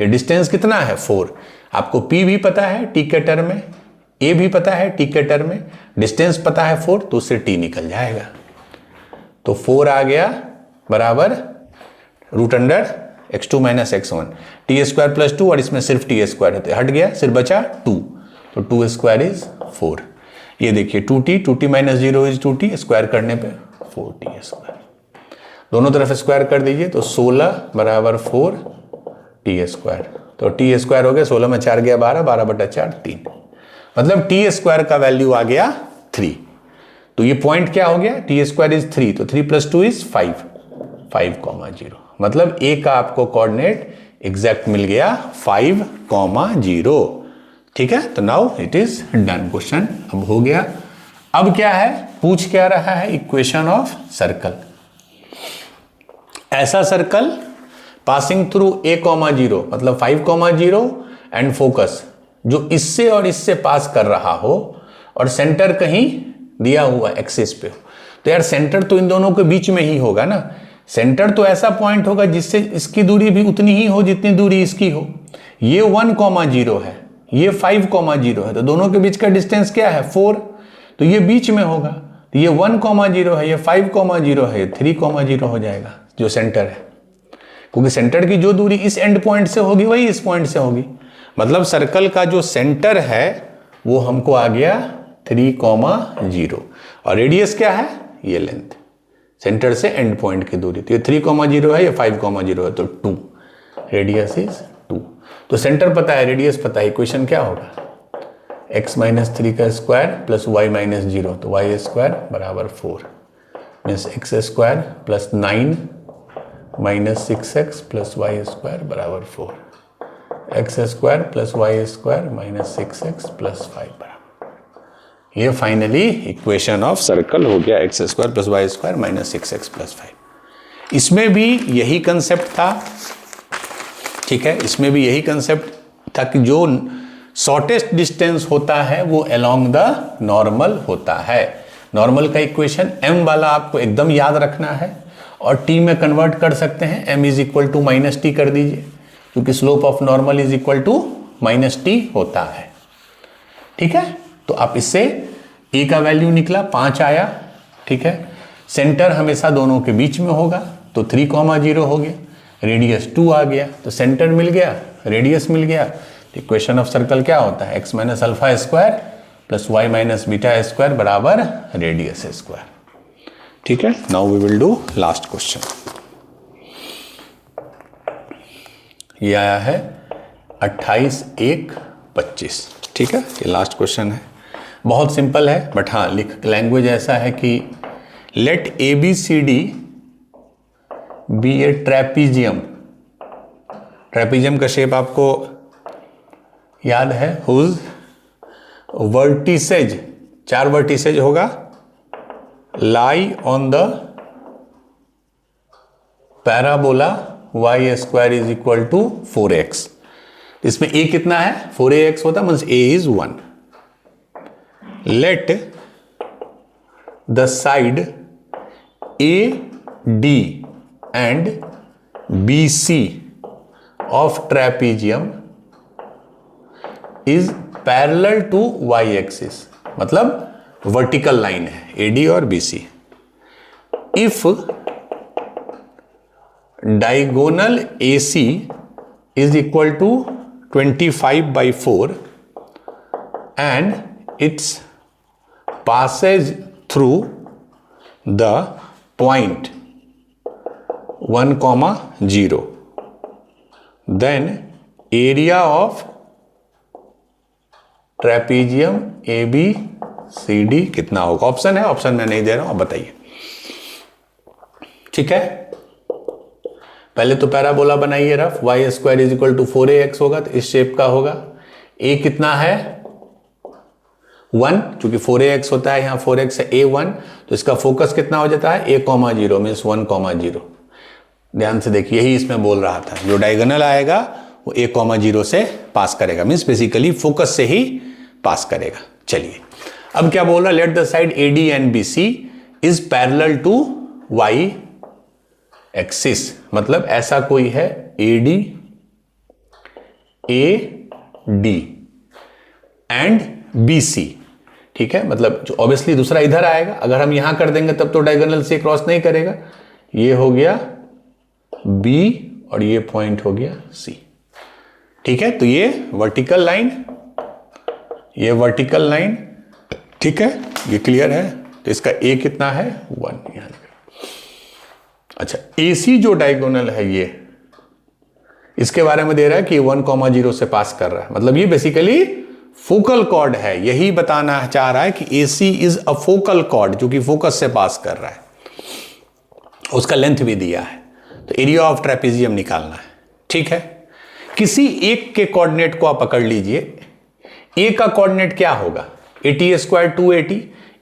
ये डिस्टेंस कितना है, 4। आपको P भी पता है t के टर्म में, A भी पता है t के टर्म में, डिस्टेंस पता है 4, तो उससे t निकल जाएगा। तो 4 आ गया बराबर √x2 - x1, t² + 2, और इसमें सिर्फ t² हट गया, सिर्फ बचा 2, तो 2² इज 4। ये देखिए 2t - 0 इज 2t, स्क्वायर करने पे 4t²। दोनों तरफ स्क्वायर कर दीजिए, तो 16 बराबर 4t²। तो t² हो गया, 16 में 4 गया 12, 12/4 3। मतलब t² का वैल्यू आ गया 3। तो ये पॉइंट क्या हो गया, t² इज 3, तो 3 + 2 इज 5, 5,0। मतलब a का आपको कोऑर्डिनेट एग्जैक्ट मिल गया 5,0। ठीक है, तो now it is done. Question अब हो गया। अब क्या है, पूछ क्या रहा है, इक्वेशन ऑफ सर्कल। ऐसा सर्कल पासिंग थ्रू a, 0, मतलब 5,0 एंड फोकस, जो इससे और इससे पास कर रहा हो और सेंटर कहीं दिया हुआ एक्सिस पे हो। तो यार सेंटर तो इन दोनों के बीच में ही होगा ना। सेंटर तो ऐसा पॉइंट होगा जिससे इसकी दूरी भी उतनी ही हो जितनी दूरी इसकी हो। ये 1,0 है, ये 5,0 है, तो दोनों के बीच का डिस्टेंस क्या है, 4। तो ये बीच में होगा, तो ये 1,0 है, ये 5,0 है, ये 3,0 हो जाएगा जो सेंटर है। क्योंकि सेंटर की जो दूरी इस एंड पॉइंट से होगी वही इस पॉइंट से होगी। मतलब सर्कल का जो सेंटर है वो हमको आ गया 3,0, और रेडियस क्या है, ये लेंथ, सेंटर से एंड पॉइंट की दूरी। तो ये 3,0 है, ये 5,0 है, तो 2, रेडियस इज 2। तो सेंटर पता है, रेडियस पता है, इक्वेशन क्या होगा, x - 3 का स्क्वायर प्लस y - 0, तो y² बराबर 4, मीन्स x² + 9 - 6x + y² बराबर 4, x² + y² - 6x + 5 बराबर। ये फाइनली इक्वेशन ऑफ सर्कल हो गया, x² + y² - 6x + 5। इसमें भी यही कंसेप्ट था। ठीक है, इसमें भी यही कंसेप्ट था कि जो शॉर्टेस्ट डिस्टेंस होता है वो अलोंग द नॉर्मल होता है। नॉर्मल का इक्वेशन m वाला आपको एकदम याद रखना है और t में कन्वर्ट कर सकते हैं, m = -t कर दीजिए, क्योंकि slope of normal is equal to -t होता है। ठीक है, तो आप इससे a का वैल्यू निकला 5 आया। ठीक है, सेंटर हमेशा दोनों के बीच में होगा, तो 3,0 हो गया, रेडियस 2 आ गया, तो सेंटर मिल गया, रेडियस मिल गया। इक्वेशन ऑफ सर्कल क्या होता है, x - α² + y - β² बराबर रेडियस स्क्वायर। ठीक है, now we will do last question. ये आया है 28,1,25। ठीक है, ये लास्ट क्वेश्चन है, बहुत सिंपल है, बट हाँ लैंग्वेज ऐसा है कि let ABCD be a trapezium. Trapezium का शेप आपको याद है, हुज वर्टिसेज, 4 वर्टिसेज होगा, lie on the parabola y² = 4x। इसमें a कितना है, 4ax होता है, means a is 1। Let the side AD and BC of trapezium is parallel to y axis, मतलब वर्टिकल लाइन है AD और BC। If diagonal AC is equal to 25/4 and it's passes through the point 1,0, then area of trapezium ABCD कितना होगा। Option है, option मैं नहीं दे रहा हूं, आप बताइए। ठीक है, पहले तो पैराबोला बनाइए रफ, y² = 4ax होगा, तो इस शेप का होगा। a कितना है 1, क्योंकि 4ax होता है, यहां 4x है, a 1, तो इसका फोकस कितना हो जाता है, a,0 मीन्स 1,0। ध्यान से देखिए, यही इसमें बोल रहा था, जो डायगोनल आएगा वो a,0 से पास करेगा, मीन्स बेसिकली फोकस से ही पास करेगा। चलिए अब क्या बोल रहा है, let the side AD and BC is parallel to y axis. मतलब ऐसा कोई है AD AD एंड BC, ठीक है। मतलब जो ऑब्वियसली दूसरा इधर आएगा, अगर हम यहां कर देंगे तब तो डायगोनल से क्रॉस नहीं करेगा। ये हो गया B और ये पॉइंट हो गया C, ठीक है। तो ये वर्टिकल लाइन, ये वर्टिकल लाइन, ठीक है, ये क्लियर है। तो इसका A कितना है 1 यहां। अच्छा, AC जो डायगोनल है ये, इसके बारे में दे रहा है कि 1,0 से पास कर रहा है, मतलब ये बेसिकली फोकल कॉर्ड है। यही बताना चाह रहा है कि AC is a focal cord, जो कि फोकस से पास कर रहा है। उसका लेंथ भी दिया है, तो एरिया ऑफ ट्रेपेजियम निकालना है, ठीक है। किसी एक के कोऑर्डिनेट को आप पकड़ लीजिए। A का कोऑर्डिनेट क्या होगा, AT² 2AT,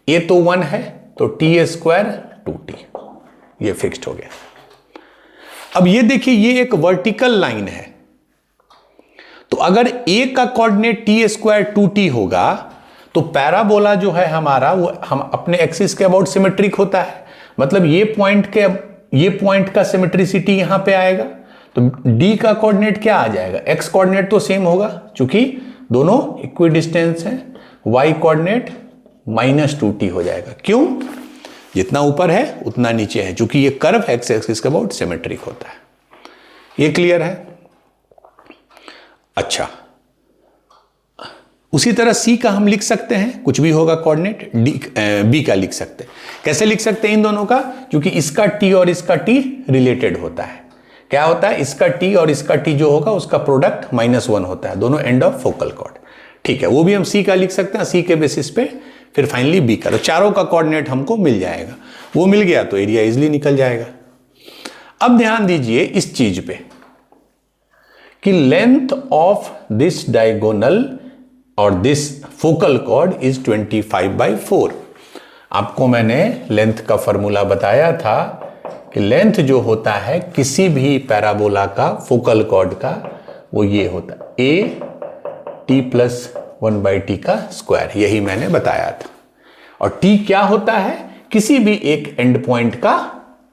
A तो 1 है तो T² 2T, ये फिक्स्ड हो गया। अब ये देखिए, ये एक वर्टिकल लाइन है, तो अगर A का कोऑर्डिनेट T² 2T होगा तो पैराबोला जो है हमारा, वो हम अपने एक्सिस के अबाउट सिमेट्रिक होता है। मतलब ये पॉइंट का सिमेट्रिसिटी यहां पे आएगा। तो D का कोऑर्डिनेट क्या आ जाएगा, X कोऑर्डिनेट तो सेम होगा चूंकि दोनों इक्विडिस्टेंस हैं, Y कोऑर्डिनेट -2T हो जाएगा। क्यों, जितना ऊपर है उतना नीचे है, चूंकि ये कर्व एक्स एक्सिस के अबाउट सिमेट्रिक होता है। ये क्लियर है। अच्छा, उसी तरह C का हम लिख सकते हैं, कुछ भी होगा कोऑर्डिनेट, B का लिख सकते हैं। कैसे लिख सकते हैं इन दोनों का, क्योंकि इसका T और इसका T रिलेटेड होता है। क्या होता है, इसका T और इसका T जो होगा उसका प्रोडक्ट -1 होता है, दोनों एंड ऑफ फोकल कॉर्ड, ठीक है। वो भी हम C का लिख सकते हैं, C के बेसिस पे फिर फाइनली B का। तो चारों का कोऑर्डिनेट हमको मिल जाएगा, वो मिल गया तो एरिया इजिली निकल जाएगा। अब ध्यान दीजिए इस चीज पे कि लेंथ ऑफ दिस डायगोनल और दिस फोकल कॉर्ड इज 25/4। आपको मैंने लेंथ का फॉर्मूला बताया था कि लेंथ जो होता है किसी भी पैराबोला का, फोकल कॉर्ड का, वो ये होता है AT+1/T का स्क्वायर, यही मैंने बताया था। और T क्या होता है, किसी भी एक एंड पॉइंट का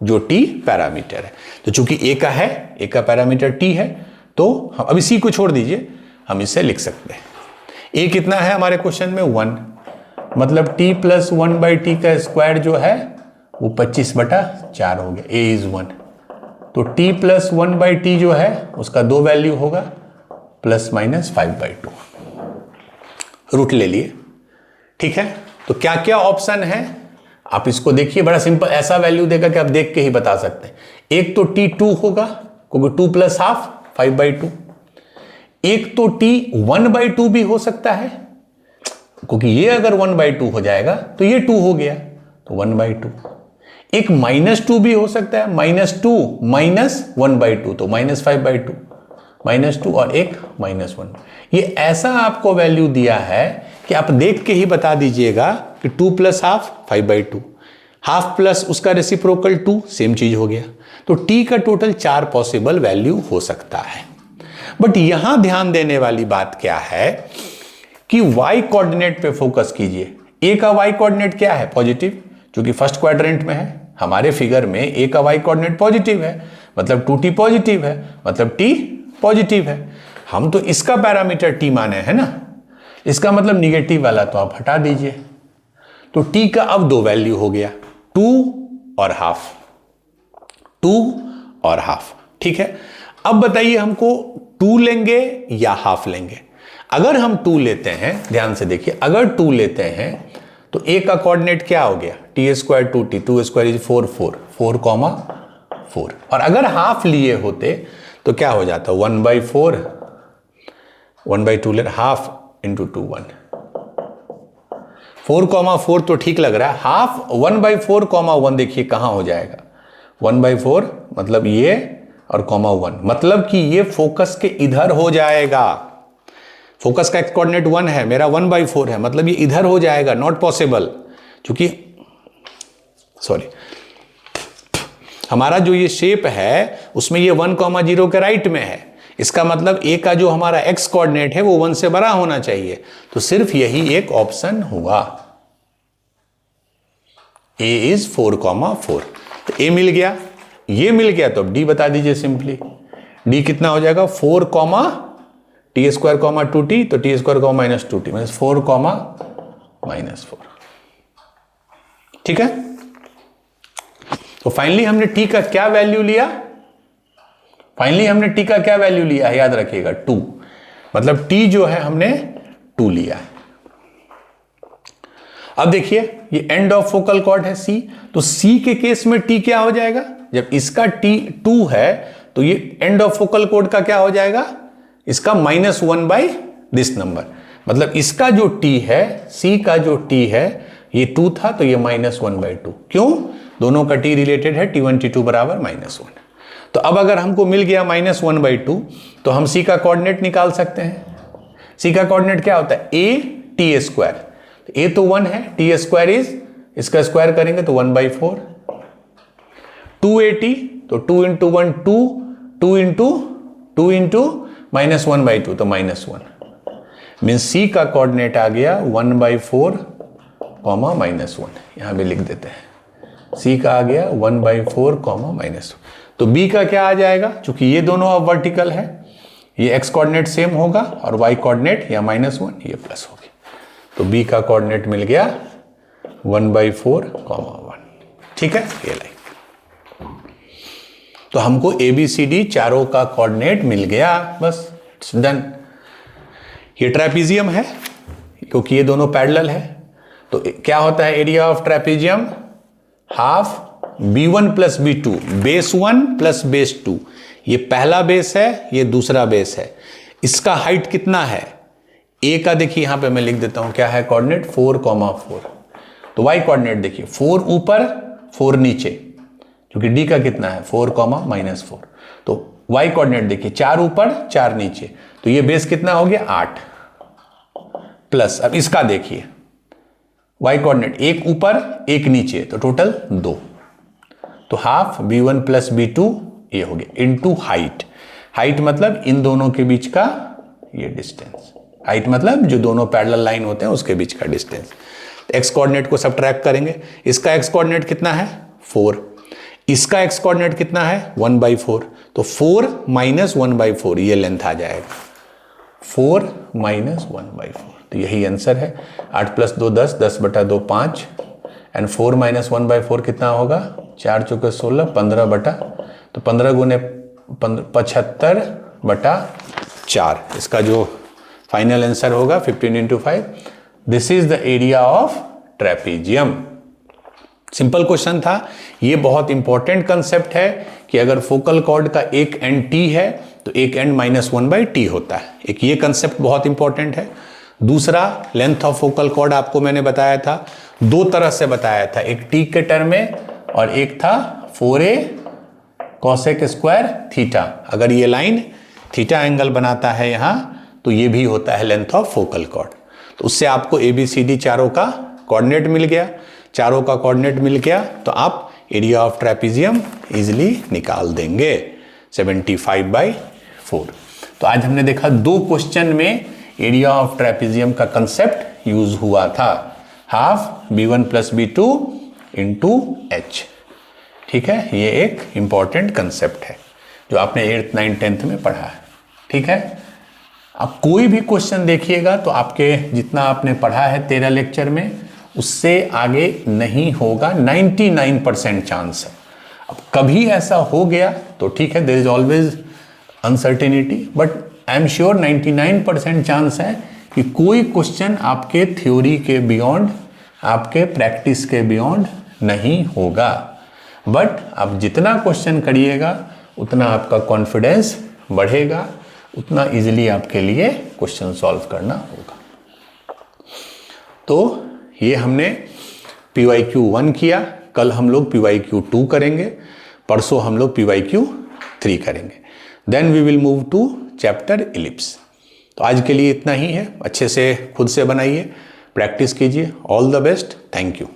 जो T पैरामीटर है। तो चूंकि A का है, A का पैरामीटर T है, तो हम अब C को छोड़ दीजिए, हम इसे लिख सकते हैं। A कितना है हमारे क्वेश्चन में 1, मतलब T+1/T का स्क्वायर जो है वो 25/4 हो गया। A इज 1, तो T+1/T जो है उसका 2 वैल्यू होगा, ±5/2, रूट ले लिए, ठीक है। तो क्या क्या ऑप्शन है आप इसको देखिए, बड़ा सिंपल, ऐसा वैल्यू देगा कि आप देख के ही बता सकते हैं। एक तो T2 होगा, क्योंकि 2 + ½ 5/2। एक तो T 1/2 भी हो सकता है, क्योंकि ये अगर 1/2 हो जाएगा तो ये 2 हो गया, तो 1/2। एक -2 भी हो सकता है, -2 - 1/2, तो -5/2, -2 और एक -1। ये ऐसा आपको वैल्यू दिया है कि आप देख के ही बता दीजिएगा कि 2 + ½ 5/2, हाफ प्लस उसका रेसिप्रोकल 2, सेम चीज हो गया। तो T का टोटल 4 पॉसिबल वैल्यू हो सकता है। बट यहां ध्यान देने वाली बात क्या है कि Y कोऑर्डिनेट पे फोकस कीजिए। A का Y कोऑर्डिनेट क्या है, पॉजिटिव, क्योंकि फर्स्ट क्वाड्रेंट में है। हमारे फिगर में A का Y कोऑर्डिनेट पॉजिटिव है, मतलब 2T पॉजिटिव है, मतलब T पॉजिटिव है। हम तो इसका पैरामीटर T माने है ना, इसका मतलब निगेटिव वाला तो आप हटा दीजिए। तो T का अब 2 वैल्यू हो गया, 2 और हाफ, 2 और हाफ, ठीक है। अब बताइए हमको 2 लेंगे या हाफ लेंगे। अगर हम 2 लेते हैं, ध्यान से देखिए, अगर 2 लेते हैं तो A का कोऑर्डिनेट क्या हो गया, T² 2T, 2² = 4, 4, और अगर हाफ लिए होते तो क्या हो जाता, 1/4, 1/2 ले, हाफ × 2 1, 4, तो ठीक लग रहा है। हाफ 1/4, 1 देखिए कहां हो जाएगा, 1/4 मतलब ये और 1, मतलब कि ये फोकस के इधर हो जाएगा। फोकस का कोऑर्डिनेट 1 है, मेरा 1/4 है, मतलब ये इधर हो जाएगा, नॉट पॉसिबल, क्योंकि सॉरी, हमारा जो ये शेप है उसमें ये 1,0 के राइट में है, इसका मतलब ए का जो हमारा एक्स कोऑर्डिनेट है वो 1 से बड़ा होना चाहिए, तो सिर्फ यही एक ऑप्शन हुआ, ए इज 4,4। तो ए मिल गया, ये मिल गया, तो अब डी बता दीजिए सिंपली। डी कितना हो जाएगा 4, टी स्क्वायर 2t, तो टी स्क्वायर -2t मीन्स 4, -4। ठीक है, तो फाइनली हमने टी का क्या वैल्यू लिया, फाइनली हमने टी का क्या वैल्यू लिया है, याद रखिएगा 2, मतलब टी जो है हमने 2 लिया है। अब देखिए ये एंड ऑफ फोकल कॉर्ड है सी, तो सी के केस में टी क्या हो जाएगा, जब इसका टी 2 है तो ये एंड ऑफ फोकल कॉर्ड का क्या हो जाएगा, इसका -1 बाई दिस नंबर, मतलब इसका जो टी है, सी का जो टी है ये 2 था, तो ये -1/2, क्यों, दोनों का टी रिलेटेड है, T1 T2 बराबर -1। तो अब अगर हमको मिल गया -1/2, तो हम सी का कोऑर्डिनेट निकाल सकते हैं। सी का कोऑर्डिनेट क्या होता है, a t स्क्वायर, ए तो 1 है, टी स्क्वायर इज, इसका स्क्वायर करेंगे तो 1/4, 2at, तो 2 × 1 2, 2 × -1/2 तो -1, मीन्स सी का कोऑर्डिनेट आ गया 1/4, -1, यहां भी लिख देते हैं, सी का आ गया 1/4, -1। तो बी का क्या आ जाएगा, चूंकि ये दोनों अब वर्टिकल है, ये एक्स कोऑर्डिनेट सेम होगा और वाई कोऑर्डिनेट या -1 ये प्लस होगी, तो बी का कोऑर्डिनेट मिल गया 1/4, 1। ठीक है, ये लाइन, तो हमको ABCD चारों का कोऑर्डिनेट मिल गया, बस इट्स डन। ये ट्रेपीजियम है क्योंकि ये दोनों पैरेलल है, तो क्या होता है area of trapezium, half B1 + B2, base 1 + base 2, ये पहला बेस है, ये दूसरा बेस है, इसका हाइट कितना है, ए का देखिए यहां पे मैं लिख देता हूं क्या है कोऑर्डिनेट 4,4, तो वाई कोऑर्डिनेट देखिए 4 ऊपर 4 नीचे, क्योंकि डी का कितना है 4, -4, तो वाई कोऑर्डिनेट देखिए 4 ऊपर 4 नीचे, तो ये बेस कितना हो गया 8 प्लस, अब इसका देखिए वाई कोऑर्डिनेट 1 ऊपर 1 नीचे, तो टोटल 2, तो हाफ B1 + B2 ये हो गया इनटू हाइट, हाइट मतलब इन दोनों के बीच का ये डिस्टेंस, हाइट मतलब जो दोनों पैरेलल लाइन होते हैं उसके बीच का डिस्टेंस। एक्स कोऑर्डिनेट को सब्ट्रैक्ट करेंगे, इसका एक्स कोऑर्डिनेट कितना है 4, इसका एक्स कोऑर्डिनेट कितना है 1/4, तो 4 - 1/4 ये लेंथ आ जाएगा, 4 - 1/4, तो यही आंसर है। 8 + 2 10, 10/2 5, एंड 4 - 1/4 कितना होगा, 4 × 4 = 16, 15 तो 15 × 75/4, इसका जो फाइनल आंसर होगा 15 × 5। This is the area of trapezium. Simple question था, ये बहुत इंपॉर्टेंट कंसेप्ट है कि अगर फोकल कॉर्ड का एक एंड टी है तो एक एंड -1/t होता है, एक ये कंसेप्ट बहुत इंपॉर्टेंट है। दूसरा, लेंथ ऑफ फोकल कॉर्ड आपको मैंने बताया था, 2 तरह से बताया था, एक टी के टर्म में और एक था 4a cosec स्क्वायर थीटा, अगर ये लाइन थीटा एंगल बनाता है यहां तो ये भी होता है लेंथ ऑफ फोकल कॉर्ड। तो उससे आपको ABCD चारों का कोऑर्डिनेट मिल गया, चारों का कोऑर्डिनेट मिल गया तो आप एरिया ऑफ ट्रेपीजियम इजीली निकाल देंगे 75/4। तो आज हमने देखा 2 क्वेश्चन में एरिया ऑफ ट्रेपीजियम का कंसेप्ट यूज हुआ था, हाफ B1 + B2 × H। ठीक है, ये एक इंपॉर्टेंट कंसेप्ट है जो आपने 8th 9th 10th में पढ़ा है। ठीक है, आप कोई भी क्वेश्चन देखिएगा तो आपके जितना आपने पढ़ा है 13 लेक्चर में उससे आगे नहीं होगा, 99% चांस है। अब कभी ऐसा हो गया तो ठीक है, there is always uncertainty, but I am sure 99% chance है कि कोई क्वेश्चन आपके थ्योरी के बियॉन्ड, आपके प्रैक्टिस के बियॉन्ड नहीं होगा। बट आप जितना क्वेश्चन करिएगा उतना आपका कॉन्फिडेंस बढ़ेगा, उतना इजीली आपके लिए क्वेश्चन सॉल्व करना होगा। तो ये हमने PYQ 1 किया, कल हम लोग PYQ 2 करेंगे, परसों हम लोग PYQ 3 करेंगे, then we will move to chapter ellipse. तो आज के लिए इतना ही है, अच्छे से खुद से बनाइए, प्रैक्टिस कीजिए। All the best, thank you.